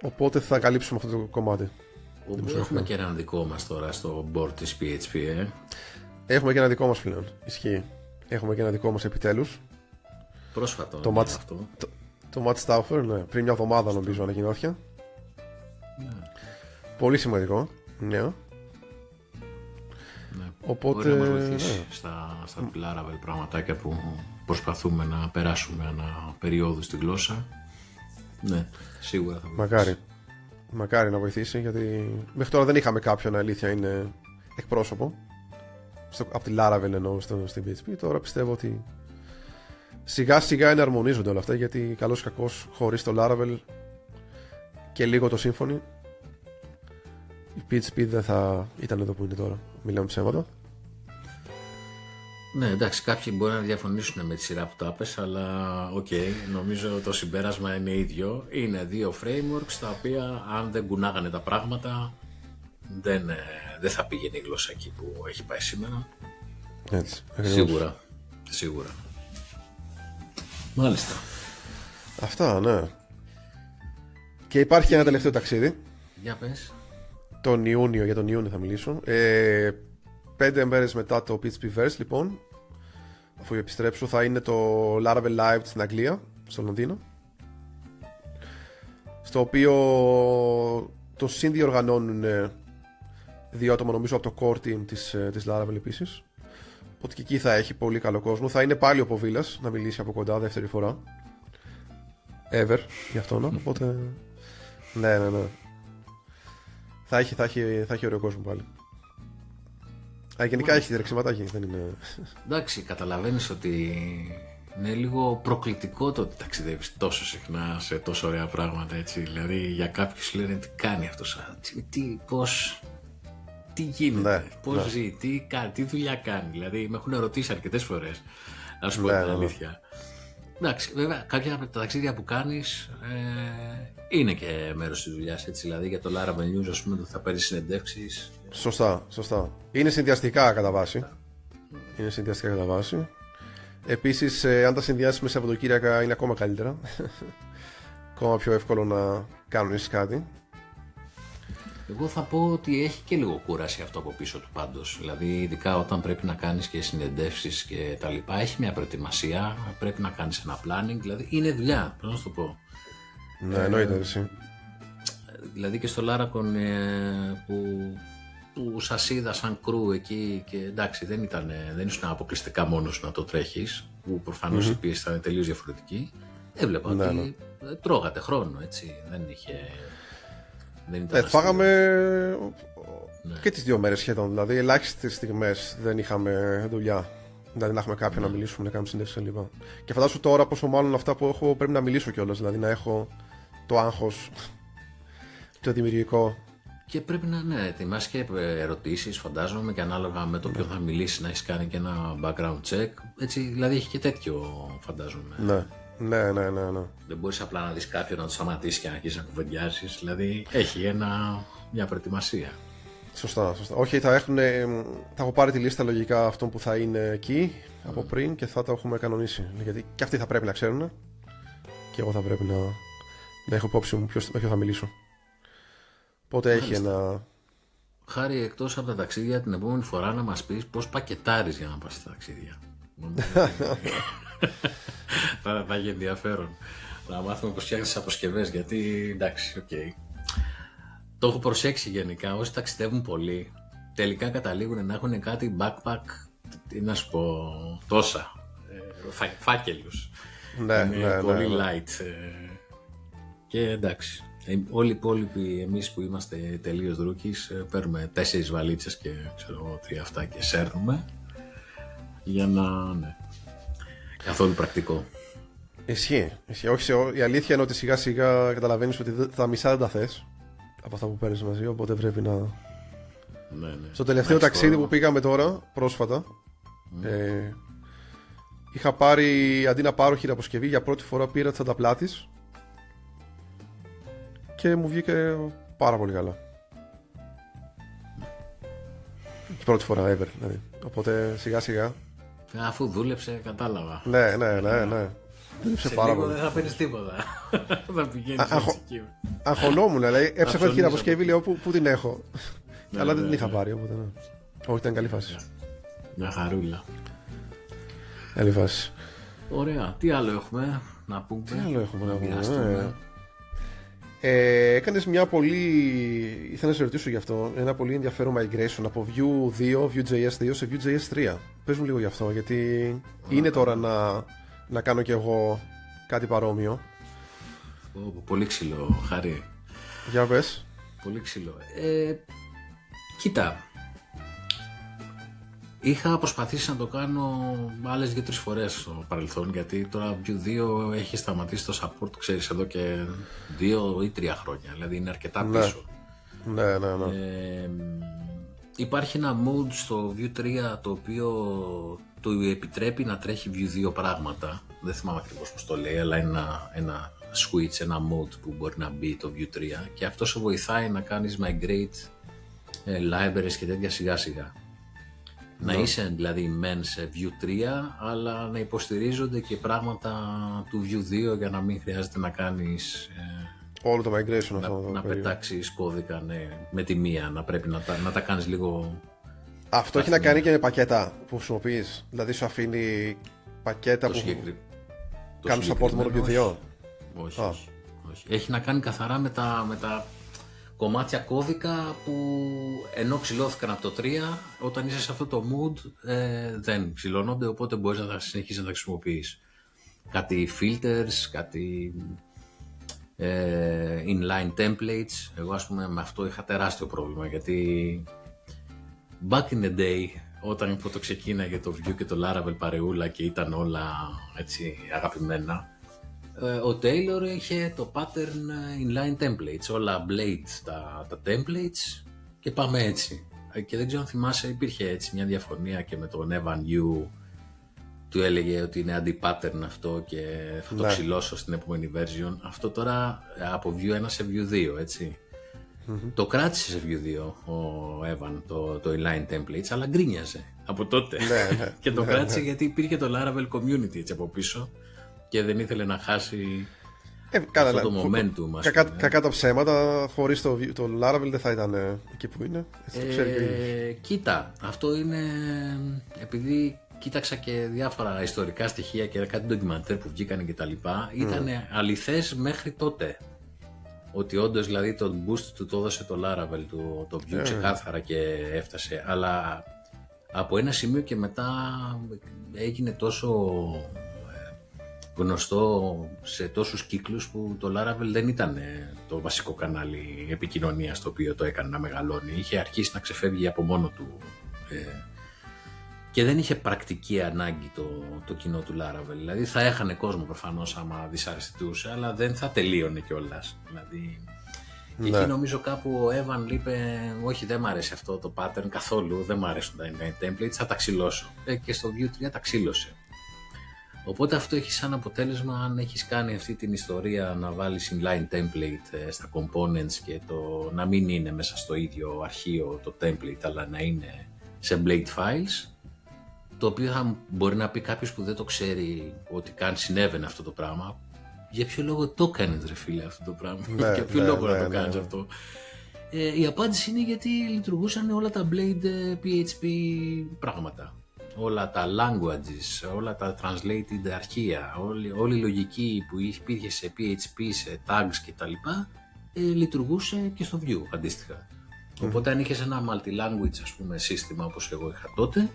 Οπότε θα καλύψουμε αυτό το κομμάτι. Έχουμε και έναν δικό μας τώρα στο board της PHP, Έχουμε και ένα δικό μας πλέον. Ισχύει. Έχουμε και ένα δικό μας επιτέλους. Πρόσφατο το αυτό. Το Matt Stauffer, ναι. Πριν μια εβδομάδα νομίζω ανακοινώθηκε. Πολύ σημαντικό. Ναι. Οπότε μπορεί να μας βοηθήσει στα Laravel πραγματάκια που προσπαθούμε να περάσουμε ανά περίοδο στη γλώσσα. Ναι, σίγουρα θα βοηθήσει. Μακάρι να βοηθήσει, γιατί μέχρι τώρα δεν είχαμε κάποιον, αλήθεια είναι, εκπρόσωπο από τη Laravel εννοώ στην PHP. Τώρα πιστεύω ότι σιγά σιγά εναρμονίζονται όλα αυτά, γιατί καλώς ή κακώς χωρίς το Laravel και λίγο το Symfony η PHP δεν θα ήταν εδώ που είναι τώρα. Μιλάμε ψέματα. Ναι, εντάξει, κάποιοι μπορεί να διαφωνήσουν με τη σειρά που τα πες, αλλά νομίζω το συμπέρασμα είναι ίδιο. Είναι δύο frameworks τα οποία αν δεν κουνάγανε τα πράγματα δεν δεν θα πήγαινε η γλώσσα εκεί που έχει πάει σήμερα. Έτσι, Σίγουρα. Μάλιστα. Αυτά, ναι. Και υπάρχει ένα τελευταίο ταξίδι. Για πες. Για τον Ιούνιο θα μιλήσω. 5 μέρες μετά το Pitch Perverse, λοιπόν, αφού επιστρέψω, θα είναι το Laravel Live στην Αγγλία, στο Λονδίνο, στο οποίο το συνδιοργανώνουν 2 άτομα, νομίζω, από το core team της Laravel επίσης. Οπότε και εκεί θα έχει πολύ καλό κόσμο. Θα είναι πάλι ο Ποβίλας να μιλήσει από κοντά, δεύτερη φορά ever για αυτόν. Οπότε ναι. Θα έχει ωραίο κόσμο πάλι. Γενικά έχει τρεξιματάκι, δεν είναι. Εντάξει, καταλαβαίνεις ότι είναι λίγο προκλητικό το ότι ταξιδεύεις τόσο συχνά σε τόσο ωραία πράγματα, έτσι. Δηλαδή για κάποιους λένε τι κάνει αυτός, τι γίνεται, πώς ζει, τι δουλειά κάνει. Δηλαδή με έχουν ερωτήσει αρκετές φορές, να σου πω την αλήθεια. Εντάξει, βέβαια κάποια από τα ταξίδια που κάνεις είναι και μέρος της δουλειάς, έτσι. Δηλαδή για το Laravel News, ας πούμε, θα παίρνεις συνεντεύξεις. Σωστά. Είναι συνδυαστικά κατά βάση. Επίσης, αν τα συνδυάσεις με Σαββατοκύριακα είναι ακόμα καλύτερα. Ακόμα πιο εύκολο να κάνεις κάτι. Εγώ θα πω ότι έχει και λίγο κούραση αυτό από πίσω του πάντως. Δηλαδή, ειδικά όταν πρέπει να κάνεις και συνεντεύσεις και τα λοιπά, έχει μια προετοιμασία, πρέπει να κάνεις ένα planning, δηλαδή είναι δουλειά, πώς να σου το πω. Ναι, εννοείται εσύ. Δηλαδή και στο Laracon που σας είδα σαν κρού εκεί και εντάξει δεν ήσουν αποκλειστικά μόνος να το τρέχεις, που προφανώς η πίεση ήταν τελείως διαφορετική. Έβλεπα ότι τρώγατε χρόνο, έτσι, δεν ήταν φάγαμε και τις 2 μέρες σχεδόν, δηλαδή ελάχιστες στιγμές δεν είχαμε δουλειά. Δηλαδή να έχουμε κάποιον να μιλήσουμε, να κάνουμε συνέντευξη κλπ. Και φαντάσου τώρα πόσο μάλλον αυτά που έχω πρέπει να μιλήσω κιόλας, δηλαδή να έχω το άγχος, το δημιουργικό. Και πρέπει να ετοιμάσεις και ερωτήσεις, φαντάζομαι, και ανάλογα με το ποιο θα μιλήσει να έχεις κάνει και ένα background check. Έτσι, δηλαδή έχει και τέτοιο, φαντάζομαι. Ναι. Δεν μπορείς απλά να δεις κάποιον να το σταματήσει και να αρχίσεις να κουβεντιάσεις. Δηλαδή έχει μια προετοιμασία. Σωστά. Όχι, θα έχω πάρει τη λίστα λογικά αυτών που θα είναι εκεί από πριν και θα τα έχουμε κανονίσει. Γιατί και αυτοί θα πρέπει να ξέρουν και εγώ θα πρέπει να έχω υπόψη μου με ποιο θα μιλήσω. Οπότε έχει ένα. Χάρη, εκτός από τα ταξίδια, την επόμενη φορά να μας πεις πώς πακετάρεις για να πας στα ταξίδια. Θα έχει ενδιαφέρον να μάθουμε πώς φτιάχνεις τις αποσκευές, γιατί εντάξει, το έχω προσέξει γενικά. Όσοι ταξιδεύουν πολύ, τελικά καταλήγουν να έχουν κάτι backpack, τι να σου πω, τόσα φάκελους. Ναι, πολύ light. Και εντάξει. Όλοι οι υπόλοιποι, εμείς που είμαστε τελείως rookies, παίρνουμε 4 βαλίτσες και ξέρω 3 αυτά και σέρνουμε για να. Καθόλου πρακτικό. Ισχύει. Όχι, η αλήθεια είναι ότι σιγά σιγά καταλαβαίνεις ότι τα μισά δεν τα θες από αυτά που παίρνεις μαζί, οπότε πρέπει να. Ναι. Στο τελευταίο ταξίδι που πήγαμε τώρα, πρόσφατα, είχα πάρει, αντί να πάρω χειραποσκευή, για πρώτη φορά πήρα τις ανταπλάτης και μου βγήκε πάρα πολύ καλά. Πρώτη φορά ever, δηλαδή. Οπότε σιγά σιγά. Αφού δούλεψε, κατάλαβα. Ναι. Δούλεψε πάρα πολύ. Δεν θα παίρνεις τίποτα. Θα πηγαίνεις εκεί. Αγχωνόμουν, δηλαδή έψαχνα τη χειραποσκευή, λέω πού την έχω. Αλλά δεν την είχα πάρει, οπότε ναι. Όχι, ήταν καλή φάση. Μια χαρούλα. Καλή φάση. Ωραία. Τι άλλο έχουμε να πούμε? να πούμε. Έκανες μια πολύ. Ήθελα να σε ρωτήσω γι' αυτό. Ένα πολύ ενδιαφέρον migration από Vue 2, Vue.js 2 σε Vue.js 3. Πες μου λίγο γι' αυτό, γιατί είναι τώρα να κάνω κι εγώ κάτι παρόμοιο. Πολύ ξύλο, Χάρη. Για πες. Πολύ ξύλο. Κοίτα. Είχα προσπαθήσει να το κάνω άλλες 2-3 φορές στο παρελθόν, γιατί τώρα Vue 2 έχει σταματήσει το support, ξέρεις, εδώ και 2 ή 3 χρόνια, δηλαδή είναι αρκετά πίσω. Ναι. Υπάρχει ένα mode στο Vue 3 το οποίο του επιτρέπει να τρέχει Vue 2 πράγματα. Δεν θυμάμαι ακριβώς πώς το λέει, αλλά είναι ένα switch, ένα mode που μπορεί να μπει το Vue 3 και αυτό σε βοηθάει να κάνεις migrate libraries και τέτοια σιγά σιγά. Να είσαι δηλαδή μεν σε Vue 3, αλλά να υποστηρίζονται και πράγματα του Vue 2 για να μην χρειάζεται να κάνεις όλο το migration να πετάξεις κώδικα με τη μία, να πρέπει να τα κάνεις λίγο. Αυτό έχει να κάνει και με πακέτα που χρησιμοποιείς. Δηλαδή σου αφήνει πακέτα που κάνουν support μόνο Vue 2. Όχι. Έχει να κάνει καθαρά με τα κομμάτια κώδικα που ενώ ξυλώθηκαν από το 3, όταν είσαι σε αυτό το mood δεν ξυλώνονται, οπότε μπορείς να συνεχίσεις να τα χρησιμοποιείς. Κάτι filters, κάτι inline templates. Εγώ ας πούμε με αυτό είχα τεράστιο πρόβλημα, γιατί back in the day, όταν το ξεκίναγε το Vue και το Laravel παρεούλα και ήταν όλα έτσι αγαπημένα, ο Taylor είχε το pattern inline templates, όλα blade τα templates και πάμε έτσι. Και δεν ξέρω αν θυμάσαι, υπήρχε έτσι μια διαφωνία και με τον Evan You, του έλεγε ότι είναι anti-pattern αυτό και θα το ξυλώσω στην επόμενη version. Αυτό τώρα από Vue 1 σε Vue 2, έτσι. Το κράτησε σε Vue 2 ο Evan το inline templates, αλλά γκρίνιαζε από τότε. Και το κράτησε γιατί υπήρχε το Laravel community έτσι από πίσω και δεν ήθελε να χάσει αυτό το momentum. Κακά τα ψέματα, χωρίς το Laravel δεν θα ήταν εκεί που είναι. Κοίτα, αυτό είναι επειδή κοίταξα και διάφορα ιστορικά στοιχεία και κάτι ντοκιμαντέρ που βγήκανε και τα λοιπά, ήταν αληθές μέχρι τότε. Ότι όντως δηλαδή το boost του το έδωσε το Laravel, το Vue ξεκάθαρα και έφτασε, αλλά από ένα σημείο και μετά έγινε τόσο γνωστό σε τόσους κύκλους που το Laravel δεν ήταν το βασικό κανάλι επικοινωνίας το οποίο το έκανε να μεγαλώνει. Είχε αρχίσει να ξεφεύγει από μόνο του και δεν είχε πρακτική ανάγκη το κοινό του Laravel. Δηλαδή θα έχανε κόσμο προφανώς άμα δυσαρεστητούσε, αλλά δεν θα τελείωνε κιόλας. Δηλαδή, και εκεί νομίζω κάπου ο Evan είπε όχι, δεν μ' αρέσει αυτό το pattern καθόλου, δεν μ' αρέσουν τα inline templates, θα τα ξυλώσω. Και στο Vue 3 τα ξύλωσε. Οπότε αυτό έχει σαν αποτέλεσμα, αν έχεις κάνει αυτή την ιστορία να βάλεις inline template στα components και το να μην είναι μέσα στο ίδιο αρχείο το template, αλλά να είναι σε blade files, το οποίο θα μπορεί να πει κάποιος που δεν το ξέρει ότι συνέβαινε αυτό το πράγμα. Για ποιο λόγο το έκανες ρε φίλε αυτό το πράγμα, για ποιο λόγο να το κάνεις αυτό. Η απάντηση είναι γιατί λειτουργούσαν όλα τα blade PHP πράγματα. Όλα τα languages, όλα τα translated αρχεία, όλη η λογική που υπήρχε σε PHP, σε tags κτλ. Λειτουργούσε και στο Vue αντίστοιχα. Οπότε αν είχες ένα multi-language ας πούμε σύστημα όπως εγώ είχα τότε,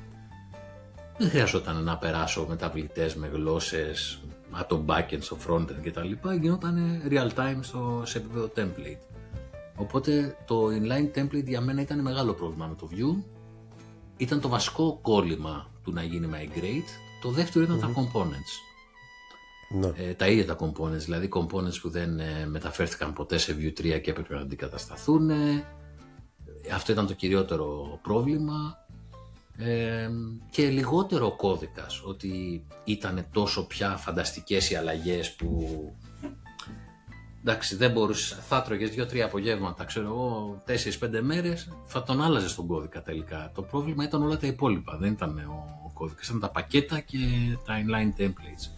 δεν χρειαζόταν να περάσω μεταβλητές με γλώσσες από το backend στο frontend κτλ. Γινόταν real time σε επίπεδο template. Οπότε το inline template για μένα ήταν μεγάλο πρόβλημα με το Vue. Ήταν το βασικό κόλλημα του να γίνει migrate. Το δεύτερο ήταν τα components. Τα ίδια τα components, δηλαδή components που δεν μεταφέρθηκαν ποτέ σε Vue 3 και έπρεπε να αντικατασταθούν. Αυτό ήταν το κυριότερο πρόβλημα. Και λιγότερο ο κώδικας, ότι ήταν τόσο πια φανταστικές οι αλλαγές που εντάξει δεν μπορούσε, θα τρώγες 2-3 απογεύματα, ξέρω εγώ 4-5 μέρες, θα τον άλλαζες τον κώδικα τελικά. Το πρόβλημα ήταν όλα τα υπόλοιπα, δεν ήταν ο κώδικας, ήταν τα πακέτα και τα inline templates.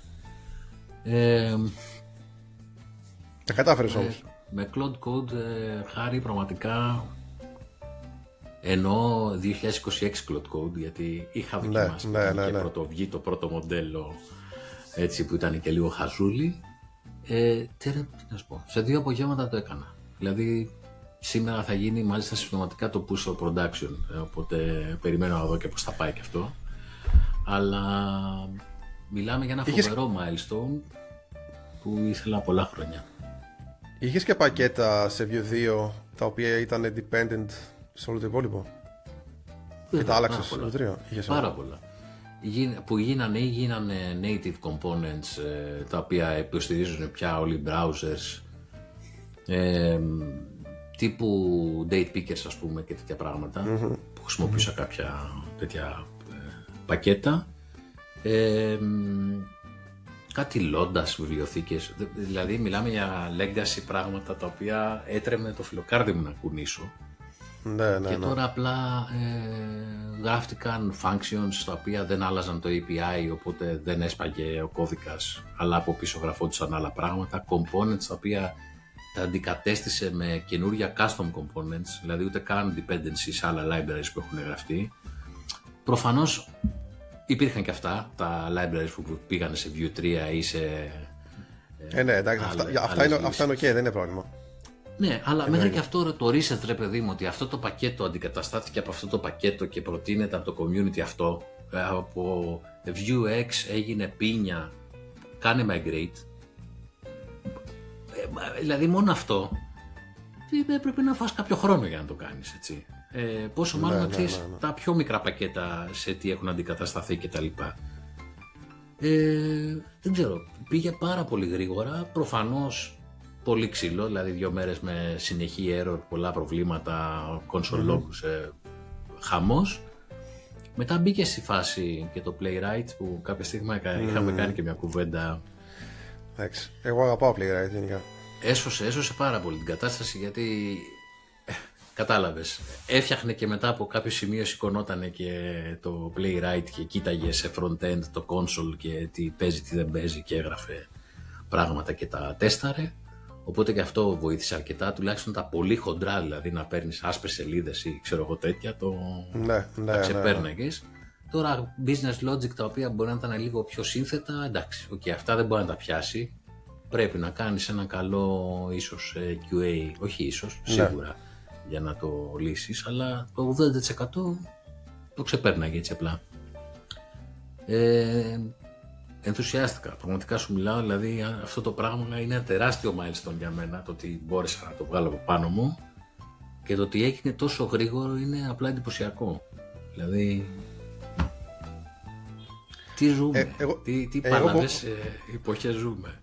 Τα κατάφερες όμως. Με Cloud Code, χάρη πραγματικά. Ενώ 2026 Cloud Code, γιατί είχα δοκιμάσει και πρωτοβγεί το πρώτο μοντέλο έτσι που ήταν και λίγο χαζούλι. Τι να σου πω, σε 2 απογεύματα το έκανα. Δηλαδή σήμερα θα γίνει μάλιστα συστηματικά το push for production, οπότε περιμένω να δω και πώς θα πάει και αυτό. Αλλά μιλάμε για ένα φοβερό milestone που ήθελα πολλά χρόνια. Είχες και πακέτα σε Vue 2 τα οποία ήταν dependent σε όλο το υπόλοιπο και τα άλλαξες στο Vue 3? Πάρα πολλά. Που γίνανε native components τα οποία υποστηρίζουν πια όλοι οι browsers, τύπου date pickers ας πούμε και τέτοια πράγματα, που χρησιμοποιούσα κάποια τέτοια πακέτα, κάτι λόντας, βιβλιοθήκες, δηλαδή μιλάμε για legacy πράγματα τα οποία έτρεμε το φιλοκάρδι μου να κουνήσω. Και τώρα απλά γράφτηκαν functions τα οποία δεν άλλαζαν το API, οπότε δεν έσπαγε ο κώδικας, αλλά από πίσω γραφόντουσαν άλλα πράγματα. Components τα οποία τα αντικατέστησε με καινούργια custom components, δηλαδή ούτε καν dependencies σε άλλα libraries που έχουν γραφτεί. Προφανώς υπήρχαν και αυτά, τα libraries που πήγαν σε Vue 3 ή σε... Ναι, εντάξει, αυτά είναι ok, δεν είναι πρόβλημα. Ναι, αλλά μέχρι και αυτό το reset, ρε παιδί μου, ότι αυτό το πακέτο αντικαταστάθηκε από αυτό το πακέτο και προτείνεται από το community αυτό, από Vuex έγινε πίνια, κάνε migrate. Δηλαδή μόνο αυτό πρέπει να φας κάποιο χρόνο για να το κάνεις, έτσι. Πόσο μάλλον να ξέρεις τα πιο μικρά πακέτα σε τι έχουν αντικατασταθεί κτλ. Δεν ξέρω, πήγε πάρα πολύ γρήγορα, προφανώς πολύ ξύλο, δηλαδή 2 μέρες με συνεχή error, πολλά προβλήματα, console logs, χαμός. Μετά μπήκε στη φάση και το Playwright που κάποια στιγμή είχαμε κάνει και μια κουβέντα. Εντάξει, εγώ αγαπάω Playwright γενικά. Έσωσε πάρα πολύ την κατάσταση, γιατί κατάλαβες, έφτιαχνε και μετά από κάποιο σημείο σηκωνότανε και το Playwright και κοίταγε σε front-end το console και τι παίζει, τι δεν παίζει και έγραφε πράγματα και τα τέσταρε. Οπότε και αυτό βοήθησε αρκετά, τουλάχιστον τα πολύ χοντρά, δηλαδή να παίρνεις άσπρες σελίδες ή ξέρω εγώ τέτοια, τα ξεπέρναγες. Τώρα business logic τα οποία μπορεί να ήταν λίγο πιο σύνθετα, εντάξει, αυτά δεν μπορεί να τα πιάσει. Πρέπει να κάνεις ένα καλό ίσως QA, όχι ίσως, σίγουρα, για να το λύσεις, αλλά το 80% το ξεπέρναγε έτσι απλά. Ενθουσιάστηκα, πραγματικά σου μιλάω, δηλαδή αυτό το πράγμα είναι ένα τεράστιο milestone για μένα, το ότι μπόρεσα να το βγάλω από πάνω μου και το ότι έγινε τόσο γρήγορο είναι απλά εντυπωσιακό. Δηλαδή, τι ζούμε, τι πάλαβες εποχές ζούμε.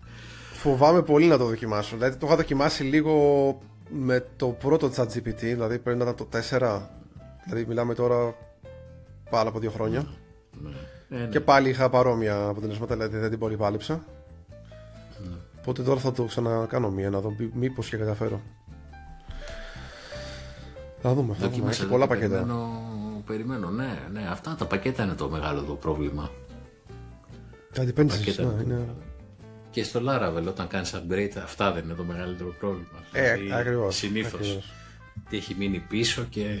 Φοβάμαι πολύ να το δοκιμάσω, δηλαδή το είχα δοκιμάσει λίγο με το πρώτο ChatGPT, δηλαδή πρέπει να ήταν το 4, δηλαδή μιλάμε τώρα πάνω από 2 χρόνια. Και πάλι είχα παρόμοια αποτελέσματα, δηλαδή δεν την πολύ πάλεψα. Οπότε τώρα θα το ξανακάνω μία, να δω μήπως και καταφέρω. Θα δούμε, έχει πολλά πακέτα. Περιμένω, ναι, αυτά τα πακέτα είναι το μεγάλο το πρόβλημα. Τα dependencies, είναι... Και στο Laravel όταν κάνεις upgrade, αυτά δεν είναι το μεγαλύτερο πρόβλημα. Ακριβώς. Συνήθως. Τι έχει μείνει πίσω και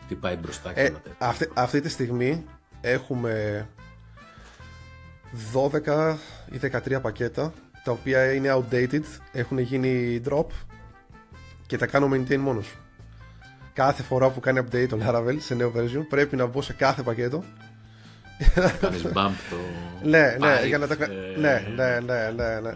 τι πάει μπροστά και όλα τέτοια. Αυτή τη στιγμή έχουμε 12 ή 13 πακέτα τα οποία είναι outdated, έχουν γίνει drop και τα κάνω maintain μόνος. Κάθε φορά που κάνει update το Laravel σε νέο version πρέπει να μπω σε κάθε πακέτο. Κάνεις bump το ναι, pipe,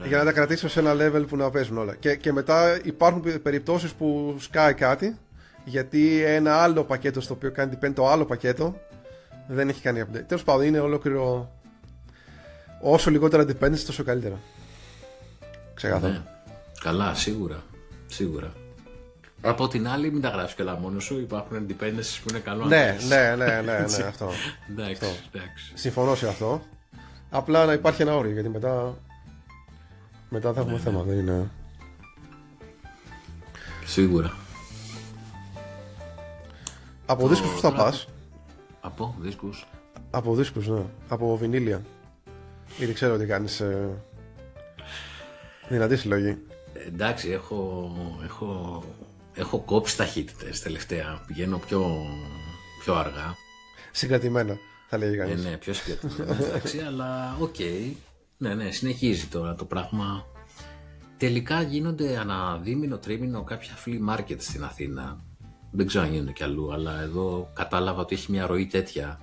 για να τα κρατήσω σε ένα level που να παίζουν όλα. Και μετά υπάρχουν περιπτώσεις που σκάει κάτι γιατί ένα άλλο πακέτο στο οποίο κάνει depend το άλλο πακέτο δεν έχει κάνει update. Τέλος πάντων, είναι ολόκληρο. Όσο λιγότερα dependencies, τόσο καλύτερα. Ξεκάθαρα. Ναι. Καλά, σίγουρα. Από την άλλη, μην τα γράφεις και όλα μόνος σου. Υπάρχουν dependencies που είναι καλό να κάνεις. Ναι, αυτό. Εντάξει. Συμφωνώ σε αυτό. Απλά να υπάρχει ένα όριο, γιατί μετά θα έχουμε θέμα. Δεν είναι... Σίγουρα. Από δίσκους που θα πας. Από δίσκους. Από δίσκους, ναι. Από βινίλια. Ήδη ξέρω ότι κάνεις δυνατή συλλογή. Εντάξει, έχω κόψει ταχύτητες τελευταία. Πηγαίνω πιο αργά. Συγκρατημένα, θα λέγει κανείς. Ναι, πιο συγκρατημένα. Εντάξει, αλλά οκ. Ναι, συνεχίζει τώρα το πράγμα. Τελικά γίνονται ανά δίμηνο, τρίμηνο κάποια flea market στην Αθήνα. Δεν ξέρω αν γίνονται κι αλλού, αλλά εδώ κατάλαβα ότι έχει μια ροή τέτοια.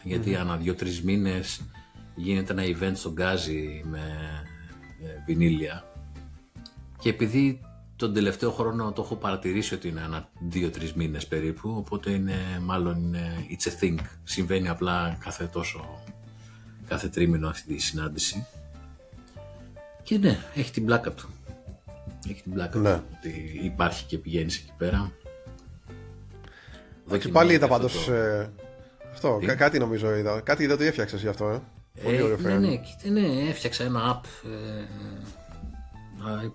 Γιατί ανά 2-3 μήνες γίνεται ένα event στον Γκάζι με βινίλια. Και επειδή τον τελευταίο χρόνο το έχω παρατηρήσει ότι είναι ανά 2-3 μήνες περίπου, οπότε είναι μάλλον it's a thing. Συμβαίνει απλά κάθε τρίμηνο αυτή η συνάντηση. Και ναι, έχει την πλάκα του. Ότι υπάρχει και πηγαίνεις εκεί πέρα. Και πάλι είδα πάντως αυτό, κάτι νομίζω είδα. Κάτι είδα ότι έφτιαξες γι' αυτό, Πολύ ωραίο frame. Ναι, έφτιαξα ένα app.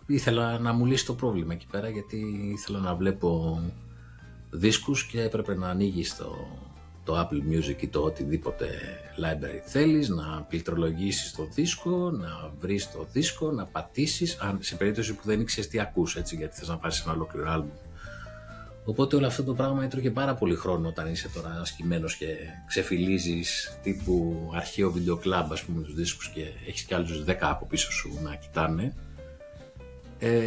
Ήθελα να μου λύσει το πρόβλημα εκεί πέρα, γιατί ήθελα να βλέπω δίσκους και έπρεπε να ανοίγεις το Apple Music ή το οτιδήποτε library θέλεις, να πληκτρολογήσεις το δίσκο, να βρεις το δίσκο, να πατήσεις, σε περίπτωση που δεν ήξερες τι ακούς, έτσι, γιατί θες να πάρεις ένα ολόκληρο άλμπουμ. Οπότε όλο αυτό το πράγμα έτρωγε πάρα πολύ χρόνο όταν είσαι τώρα ασκημένος και ξεφυλίζεις τύπου αρχαίο βιντεοκλάμπ, ας πούμε, τους δίσκους και έχεις κι άλλους 10 από πίσω σου να κοιτάνε.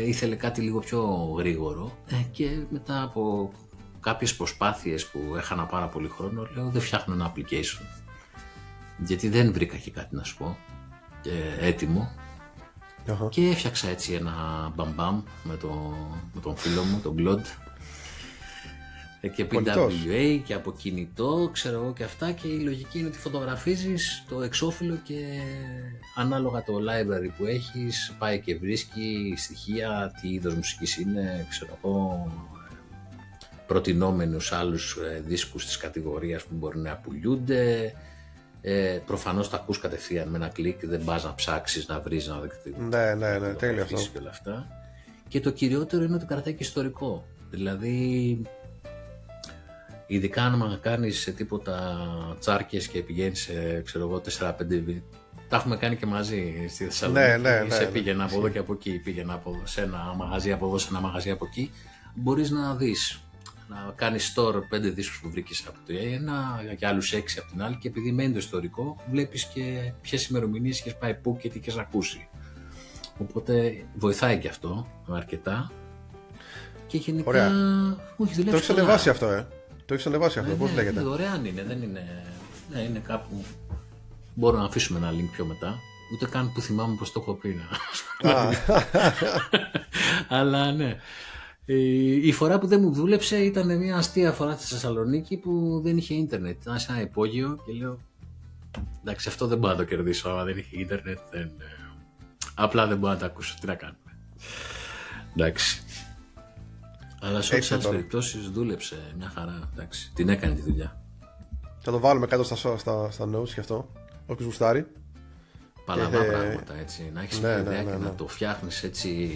Ήθελε κάτι λίγο πιο γρήγορο και μετά από κάποιες προσπάθειες που έχανα πάρα πολύ χρόνο, λέω δεν φτιάχνω ένα application, γιατί δεν βρήκα και κάτι να σου πω έτοιμο. Και έφτιαξα έτσι ένα μπαμπαμ με τον φίλο μου, τον Claude, και PWA και από κινητό, ξέρω εγώ και αυτά, και η λογική είναι ότι φωτογραφίζεις το εξώφυλλο και ανάλογα το library που έχεις πάει και βρίσκει στοιχεία, τι είδος μουσικής είναι, ξέρω εγώ, προτινόμενους άλλους δίσκους της κατηγορίας που μπορεί να πουλιούνται. Προφανώς τα ακούς κατευθείαν με ένα κλικ, δεν πας να ψάξεις, να βρεις, να δεχτείς. Ναι, τέλειο αυτό. Και όλα αυτά. Και το κυριότερο είναι ότι κρατάει και ιστορικό. Δηλαδή, ειδικά αν κάνεις σε τίποτα τσάρκες και πηγαίνεις σε, ξέρω εγώ, 4-5. Τα έχουμε κάνει και μαζί στη Θεσσαλονίκη. Ναι. Πήγαινα από εδώ και από εκεί, πήγαινα σε ένα μαγαζί από εδώ, σε ένα μαγαζί από εκεί. Μπορείς να δεις, να κάνεις store 5 δίσκους που βρήκες από το ένα και άλλους 6 από την άλλη, και επειδή μένει το ιστορικό, βλέπεις και ποιες ημερομηνίες έχεις πάει πού και τι έχεις ακούσει. Οπότε βοηθάει και αυτό αρκετά. Και γενικά μου έχει δουλέψει. Το έχεις ανεβάσει αυτό, Το έχεις ανεβάσει αυτό, πώς λέγεται? Δωρεάν είναι, δεν είναι. Ναι, είναι κάπου. Μπορούμε να αφήσουμε ένα link πιο μετά. Ούτε καν που θυμάμαι πως το έχω πει. Αλλά ναι. Η φορά που δεν μου δούλεψε ήταν μια αστεία φορά στη Θεσσαλονίκη που δεν είχε ίντερνετ. Ήταν σε ένα υπόγειο και λέω, εντάξει, αυτό δεν μπορώ να το κερδίσω. Αν δεν είχε ίντερνετ, απλά δεν μπορώ να το ακούσω. Τι να κάνουμε. Εντάξει. Αλλά σε όλες τις περιπτώσεις δούλεψε μια χαρά. Εντάξει, την έκανε τη δουλειά. Θα το βάλουμε κάτω στα notes και αυτό. Όποιος γουστάρει. Παλαβά πράγματα, έτσι. Να έχεις μια ιδέα και να το φτιάχνεις έτσι,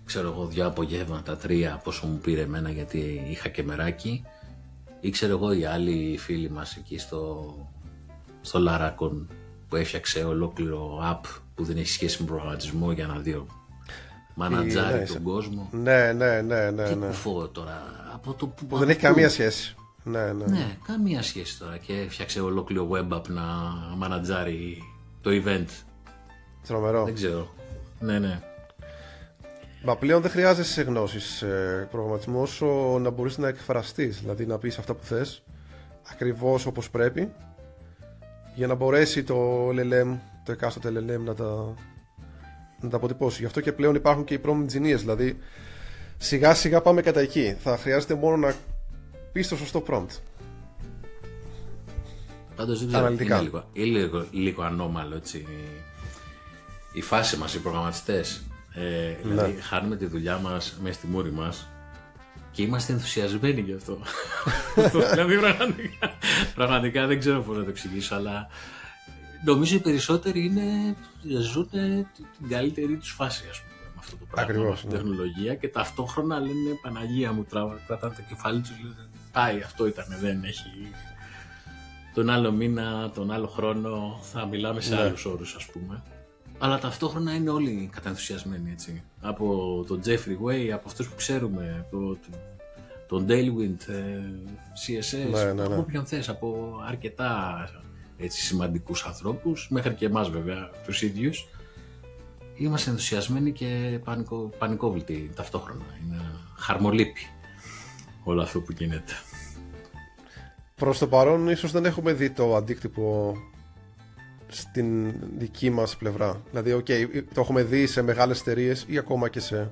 ξέρω εγώ, 2 απογεύματα, 3, πόσο μου πήρε εμένα, γιατί είχα και μεράκι. Ή ξέρω εγώ, οι άλλοι φίλοι μας εκεί στο Laracon που έφτιαξε ολόκληρο app που δεν έχει σχέση με προγραμματισμό για να δει μανατζάρει τον κόσμο. Ναι. Τι κουφό τώρα. Από το που δεν έχει καμία σχέση. Ναι, καμία σχέση τώρα. Και έφτιαξε ολόκληρο web app να μανατζάρει το event. Τρομερό. Δεν ξέρω. Ναι. Μα πλέον δεν χρειάζεσαι γνώσεις προγραμματισμού, όσο να μπορείς να εκφραστείς. Δηλαδή να πεις αυτά που θες ακριβώς όπως πρέπει, για να μπορέσει το LLM, το εκάστοτε LLM να τα αποτυπώσει. Γι' αυτό και πλέον υπάρχουν και οι prompt engineers. Δηλαδή σιγά σιγά πάμε κατά εκεί. Θα χρειάζεται μόνο να πεις το σωστό prompt. Πάντως δεν ξέρω, είναι λίγο ανώμαλο, έτσι, η φάση μας οι προγραμματιστές. Δηλαδή χάνουμε τη δουλειά μας μέσα στη μούρη μας και είμαστε ενθουσιασμένοι γι' αυτό. Δηλαδή πραγματικά δεν ξέρω πώς να το εξηγήσω, αλλά νομίζω οι περισσότεροι ζουν την καλύτερη τους φάση, ας πούμε, με αυτό το πράγμα. Ακριβώς, με την τεχνολογία, και ταυτόχρονα λένε Παναγία μου, κρατάνε το κεφάλι τους, λένε πάει, αυτό ήταν, δεν έχει. Τον άλλο μήνα, τον άλλο χρόνο θα μιλάμε σε άλλους όρους, ας πούμε. Αλλά ταυτόχρονα είναι όλοι κατανθουσιασμένοι, έτσι. Από τον Jeffrey Way, από αυτούς που ξέρουμε, τον Tailwind, CSS, από όποιον θες, από αρκετά έτσι, σημαντικούς ανθρώπους, μέχρι και εμάς βέβαια, τους ίδιους. Είμαστε ενθουσιασμένοι και πανικόβλητοι ταυτόχρονα. Είναι χαρμολύπη όλο αυτό που γίνεται. Προς το παρόν ίσως δεν έχουμε δει το αντίκτυπο στην δική μας πλευρά. Δηλαδή, το έχουμε δει σε μεγάλες εταιρείες ή ακόμα και σε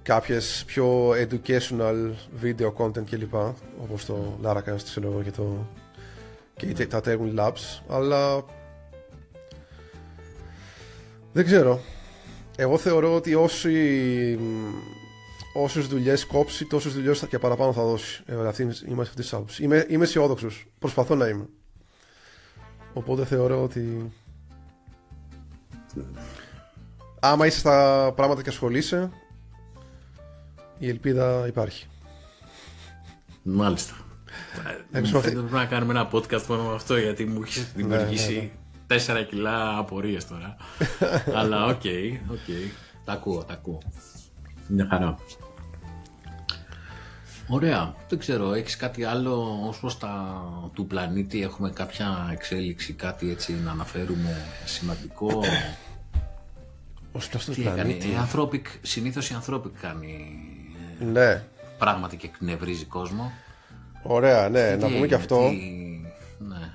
κάποιες πιο educational video content κλπ. Όπως το Laracast, ξέρω εγώ, και τα Tailwind Labs. Αλλά δεν ξέρω. Εγώ θεωρώ ότι όσες δουλειές κόψει, τόσες δουλειές και παραπάνω θα δώσει. Είμαστε αυτή τη άποψη. Είμαι αισιόδοξος. Προσπαθώ να είμαι. Οπότε θεωρώ ότι άμα είσαι στα πράγματα και ασχολείσαι, η ελπίδα υπάρχει. Μάλιστα. Πρέπει να κάνουμε ένα podcast μόνο με αυτό, γιατί μου έχει δημιουργήσει 4 κιλά απορίες τώρα. Αλλά οκ. Τα ακούω. Μια χαρά. Ωραία. Δεν ξέρω, έχεις κάτι άλλο ως προς του πλανήτη? Έχουμε κάποια εξέλιξη, κάτι έτσι να αναφέρουμε σημαντικό? Ως προς του πλανήτη. Συνήθως η Anthropic κάνει πράγματα και εκνευρίζει κόσμο. Ωραία, ναι, να πούμε και αυτό. Ναι.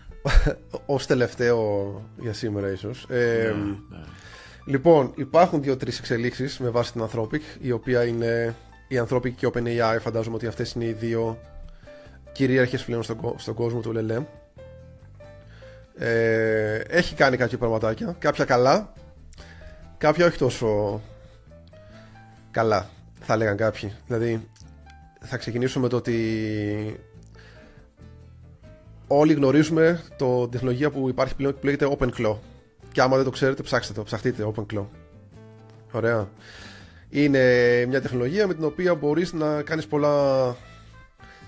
Ως τελευταίο για σήμερα ίσως. Λοιπόν, υπάρχουν 2-3 εξελίξεις με βάση την Anthropic, η οποία είναι η Anthropic και OpenAI. Φαντάζομαι ότι αυτές είναι οι δύο κυρίαρχες πλέον στον κόσμο του LLM. Έχει κάνει κάποια πραγματάκια, κάποια καλά, κάποια όχι τόσο καλά, θα λέγαν κάποιοι. Δηλαδή, θα ξεκινήσω με το ότι όλοι γνωρίζουμε την τεχνολογία που υπάρχει πλέον που λέγεται OpenClaw. Και άμα δεν το ξέρετε, ψαχτείτε OpenClaw. Ωραία. Είναι μια τεχνολογία με την οποία μπορείς να κάνεις πολλά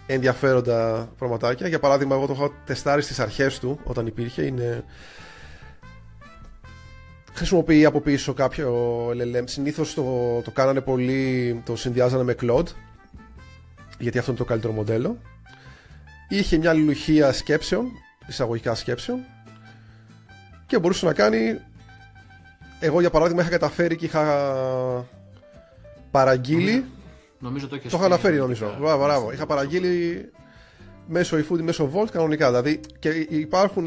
ενδιαφέροντα πραγματάκια. Για παράδειγμα, εγώ το έχω τεστάρει στις αρχές του όταν υπήρχε. Χρησιμοποιεί από πίσω κάποιο LLM. Συνήθως το κάνανε πολύ, το συνδυάζανε με Claude, γιατί αυτό είναι το καλύτερο μοντέλο. Είχε μια αλληλουχία σκέψεων, εισαγωγικά σκέψεων, και μπορούσε να κάνει. Εγώ για παράδειγμα είχα καταφέρει και είχα παραγγείλει. Νομίζω το είχα αναφέρει, νομίζω. Μπράβο. Είχα παραγγείλει μέσω eFood ή μέσω Volt κανονικά. Δηλαδή, και υπάρχουν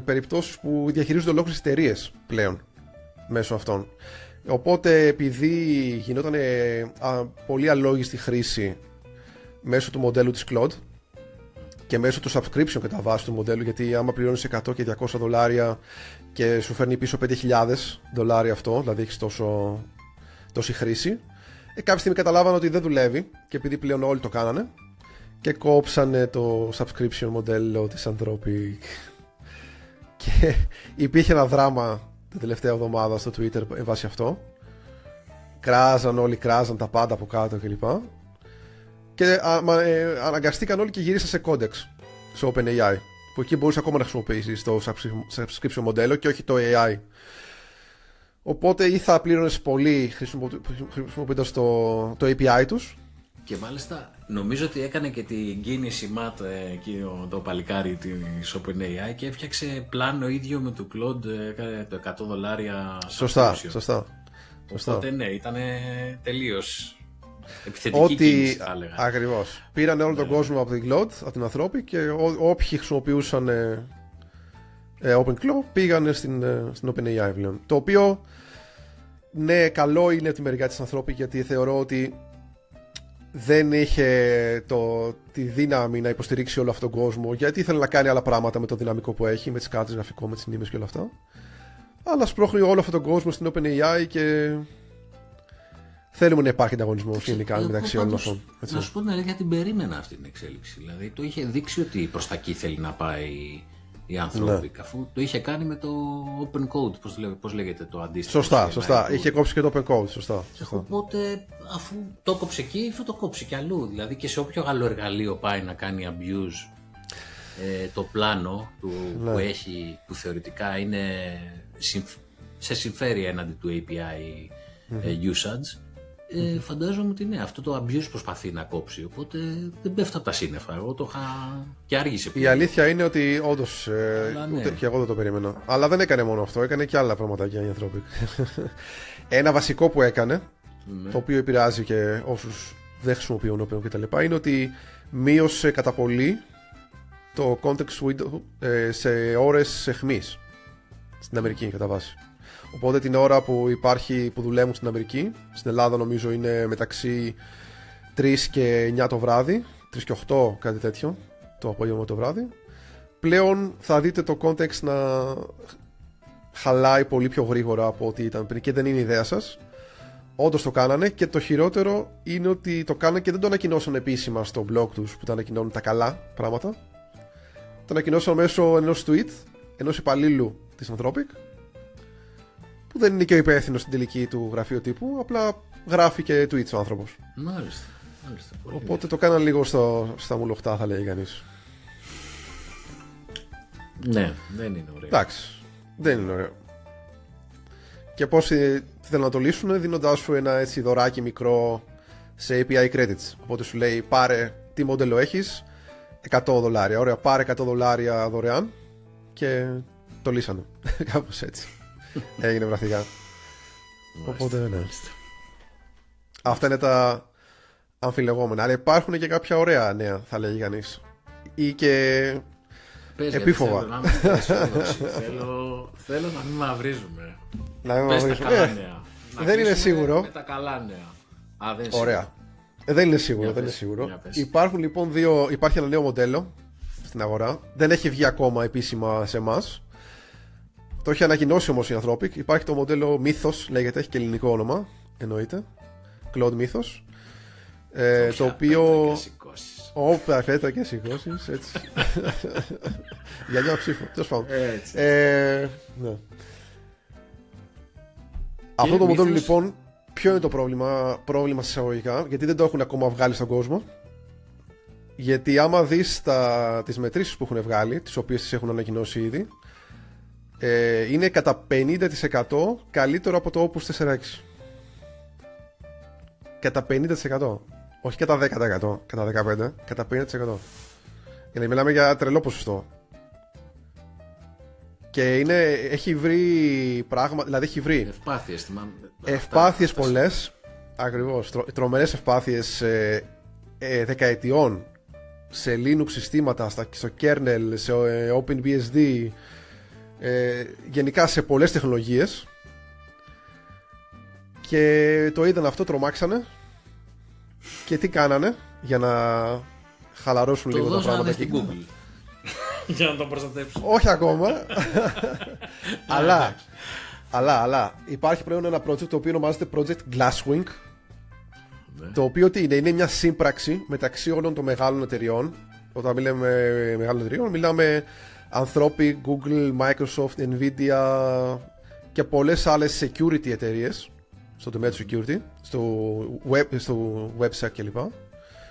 περιπτώσεις που διαχειρίζονται ολόκληρες εταιρείες πλέον μέσω αυτών. Οπότε, επειδή γινόταν πολύ αλόγιστη χρήση μέσω του μοντέλου της Claude και μέσω του subscription κατά βάση του μοντέλου, γιατί άμα πληρώνεις 100 και $200 και σου φέρνει πίσω $5,000 αυτό, δηλαδή έχεις τόση χρήση, κάποια στιγμή καταλάβανε ότι δεν δουλεύει, και επειδή πλέον όλοι το κάνανε, και κόψανε το subscription μοντέλο της Anthropic. Και υπήρχε ένα δράμα την τελευταία εβδομάδα στο Twitter βάσει αυτό. Κράζαν τα πάντα από κάτω κλπ. Και αναγκαστήκαν όλοι και γύρισαν σε Codex, σε OpenAI, που εκεί μπορείς ακόμα να χρησιμοποιήσεις το subscription μοντέλο και όχι το AI. Οπότε ή θα πλήρωνες πολύ χρησιμοποιώντας το API τους. Και μάλιστα νομίζω ότι έκανε και την κίνηση Matt εκεί το παλικάρι της OpenAI και έφτιαξε πλάνο ίδιο με το Claude, το $100. Σωστά. Οπότε ναι, ήταν τελείως επιθετική κίνηση, θα έλεγα. Ακριβώς. Πήραν όλο τον κόσμο από την Claude, από την Anthropic, και όποιοι χρησιμοποιούσαν OpenClaw πήγαν στην OpenAI πλέον. Το οποίο, ναι, καλό είναι από τη μεριά της Anthropic, γιατί θεωρώ ότι δεν είχε τη δύναμη να υποστηρίξει όλο αυτόν τον κόσμο, γιατί ήθελε να κάνει άλλα πράγματα με το δυναμικό που έχει, με τις κάρτες γραφικών, με τις μνήμες και όλα αυτά. Αλλά σπρώχνει όλο αυτόν τον κόσμο στην OpenAI και θέλουμε να υπάρχει ανταγωνισμό γενικά μεταξύ όλων αυτών. Να σου πω την αλήθεια, την περίμενα αυτή την εξέλιξη. Δηλαδή το είχε δείξει ότι προς τα εκεί θέλει να πάει η Anthropic, ναι, αφού το είχε κάνει με το Open Code, πώς λέγεται το αντίστοιχο. Σωστά. Είχε κόψει και το Open Code, σωστά. Οπότε αφού το κόψε εκεί, θα το κόψει κι αλλού. Δηλαδή και σε όποιο άλλο εργαλείο πάει να κάνει abuse το πλάνο του, ναι, που έχει, που θεωρητικά είναι, σε συμφέρει έναντι του API usage, φαντάζομαι ότι ναι, αυτό το abuse προσπαθεί να κόψει, οπότε δεν πέφτει από τα σύννεφα. Εγώ το είχα και άργησε. Η αλήθεια είναι ότι όντως ούτε και εγώ δεν το περίμενα. Αλλά δεν έκανε μόνο αυτό, έκανε και άλλα πραγματάκια η Anthropic. Ένα βασικό που έκανε, το οποίο επηρεάζει και όσους δεν χρησιμοποιούν Open κτλ., είναι ότι μείωσε κατά πολύ το context window σε ώρες εχμής στην Αμερική κατά βάση. Οπότε την ώρα που δουλεύουν στην Αμερική, στην Ελλάδα νομίζω είναι μεταξύ 3 και 9 το βράδυ, 3 και 8 κάτι τέτοιο το απόγευμα το βράδυ, πλέον θα δείτε το context να χαλάει πολύ πιο γρήγορα από ό,τι ήταν πριν, και δεν είναι ιδέα σας. Όντως το κάνανε, και το χειρότερο είναι ότι το κάνανε και δεν το ανακοινώσαν επίσημα στο blog τους που τα ανακοινώνουν τα καλά πράγματα. Το ανακοινώσαν μέσω ενός tweet ενός υπαλλήλου της Anthropic, που δεν είναι και ο υπεύθυνος στην τελική του γραφείου τύπου, απλά γράφει και tweets ο άνθρωπος. Μάλιστα. Μάλιστα, πολύ Οπότε το κάναν λίγο στα μουλοχτά, θα λέει κανείς. Ναι, δεν είναι ωραίο. Εντάξει, δεν είναι ωραίο. Και πώς θέλουν να το λύσουν, δίνοντάς σου ένα έτσι δωράκι μικρό σε API credits. Οπότε σου λέει πάρε τι μοντέλο έχεις, $100. Ωραία, πάρε $100 δωρεάν και το λύσανε. Κάπως έτσι. Έγινε πρακτικά. Οπότε ναι. Αυτά είναι τα αμφιλεγόμενα. Αλλά υπάρχουν και κάποια ωραία νέα, θα λέγει κανείς. Ή και Πες, επίφοβα. Θέλω να μην μαυρίζουμε. Να μην Πες τα μαυρίζουμε. καλά νέα. Να δεν είναι κλείσουμε σίγουρο. Με τα καλά νέα. Α, δεν είναι Ωραία. Δεν είναι σίγουρο. Για Δεν είναι πες, σίγουρο. για πες. Υπάρχουν λοιπόν υπάρχει ένα νέο μοντέλο στην αγορά. Δεν έχει βγει ακόμα επίσημα σε εμάς. Το έχει ανακοινώσει όμως η Anthropic. Υπάρχει το μοντέλο Mythos, λέγεται, έχει και ελληνικό όνομα. Εννοείται. Claude Mythos. Το οποίο. Όπα, φέτα και σηκώσεις. Έτσι. Για μια ψήφο. Τέλος πάντων. Ναι. Αυτό το μοντέλο λοιπόν, ποιο είναι το πρόβλημα σε εισαγωγικά, γιατί δεν το έχουν ακόμα βγάλει στον κόσμο. Γιατί άμα δεις τις μετρήσεις που έχουν βγάλει, τις οποίες τις έχουν ανακοινώσει ήδη, είναι κατά 50% καλύτερο από το Opus 4.6. Κατά 50%. Όχι κατά 10%, κατά 15%, κατά 50%. Για να μιλάμε για τρελό ποσοστό. Και έχει βρει πράγμα, δηλαδή έχει βρει Ευπάθειες, θυμάμαι. ευπάθειες πολλές, ακριβώς, τρομερές ευπάθειες δεκαετιών σε Linux συστήματα, στο kernel, σε OpenBSD, γενικά σε πολλές τεχνολογίες. Και το είδαν αυτό, τρομάξανε. Και τι κάνανε για να χαλαρώσουν λίγο τα πράγματα στην Google. Για να το προστατέψουν. Όχι ακόμα. αλλά υπάρχει πλέον ένα project το οποίο ονομάζεται Project Glasswing. Το οποίο τι είναι μια σύμπραξη μεταξύ όλων των μεγάλων εταιριών. Όταν μιλάμε μεγάλων εταιριών, μιλάμε Anthropic, Google, Microsoft, Nvidia και πολλές άλλες security εταιρείες στο τομέα του security, στο website κλπ.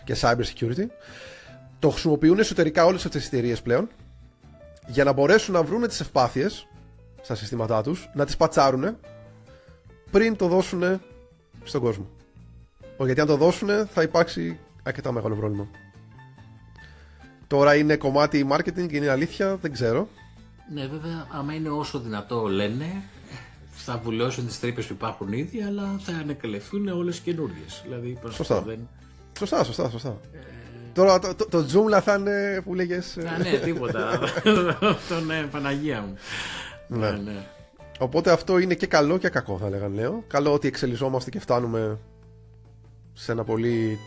Και cyber security. Το χρησιμοποιούν εσωτερικά όλες αυτές τις εταιρείες πλέον για να μπορέσουν να βρουν τις ευπάθειες στα συστήματά τους, να τις πατσάρουν πριν το δώσουν στον κόσμο. Γιατί αν το δώσουν θα υπάρξει αρκετά μεγάλο πρόβλημα. Τώρα είναι κομμάτι marketing, είναι αλήθεια, δεν ξέρω. Ναι, βέβαια, άμα είναι όσο δυνατό λένε, θα βουλώσουν τις τρύπες που υπάρχουν ήδη, αλλά θα ανακαλυφθούν όλες οι καινούργιες. Δηλαδή, σωστά. Σωστά. Τώρα το Joomla θα είναι που λέγες. Ναι, τίποτα. Ναι, Παναγία μου. Ναι. Οπότε αυτό είναι και καλό και κακό, θα λέγανε, λέω. Καλό ότι εξελισσόμαστε και φτάνουμε σε ένα πολύ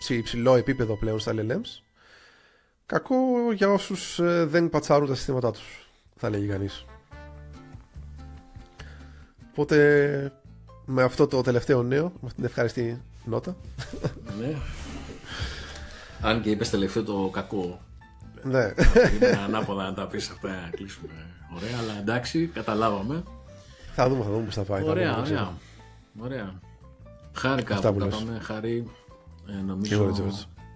υψηλό επίπεδο πλέον στα LLMs. Κακό για όσους δεν πατσάρουν τα συστήματά τους, θα λέγει κανείς. Οπότε με αυτό το τελευταίο νέο, με αυτήν την ευχαριστή νότα. Ναι. Αν και είπες τελευταίο το κακό. Ναι. Είναι ανάποδα να τα πεις αυτά, να κλείσουμε. Ωραία, αλλά εντάξει, καταλάβαμε. Θα δούμε πώς θα πάει. Ωραία. Χάρηκα που τα πάμε, Χάρη. Νομίζω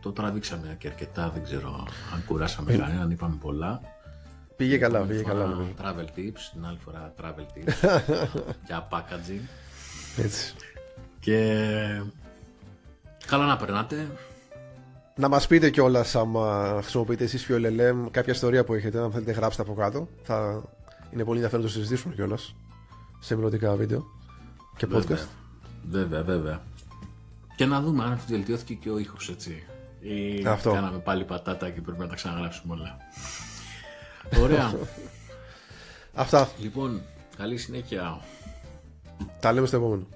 το τραβήξαμε και αρκετά, δεν ξέρω αν κουράσαμε κανέναν, είπαμε πολλά. Πήγε καλά. Travel tips, την άλλη φορά travel tips για packaging. Έτσι. Και καλά να περνάτε. Να μας πείτε κιόλας άμα χρησιμοποιείτε εσείς πιο LLM, κάποια ιστορία που έχετε, αν θέλετε γράψτε από κάτω. Θα είναι πολύ ενδιαφέρον να το συζητήσουμε κιόλας σε μελλοντικά βίντεο και podcast. Βέβαια. Και να δούμε αν βελτιώθηκε και ο ήχος, έτσι. Ή κάναμε πάλι πατάτα και πρέπει να τα ξαναγράψουμε όλα. Ωραία. Αυτά. Λοιπόν, καλή συνέχεια. Τα λέμε στο επόμενο.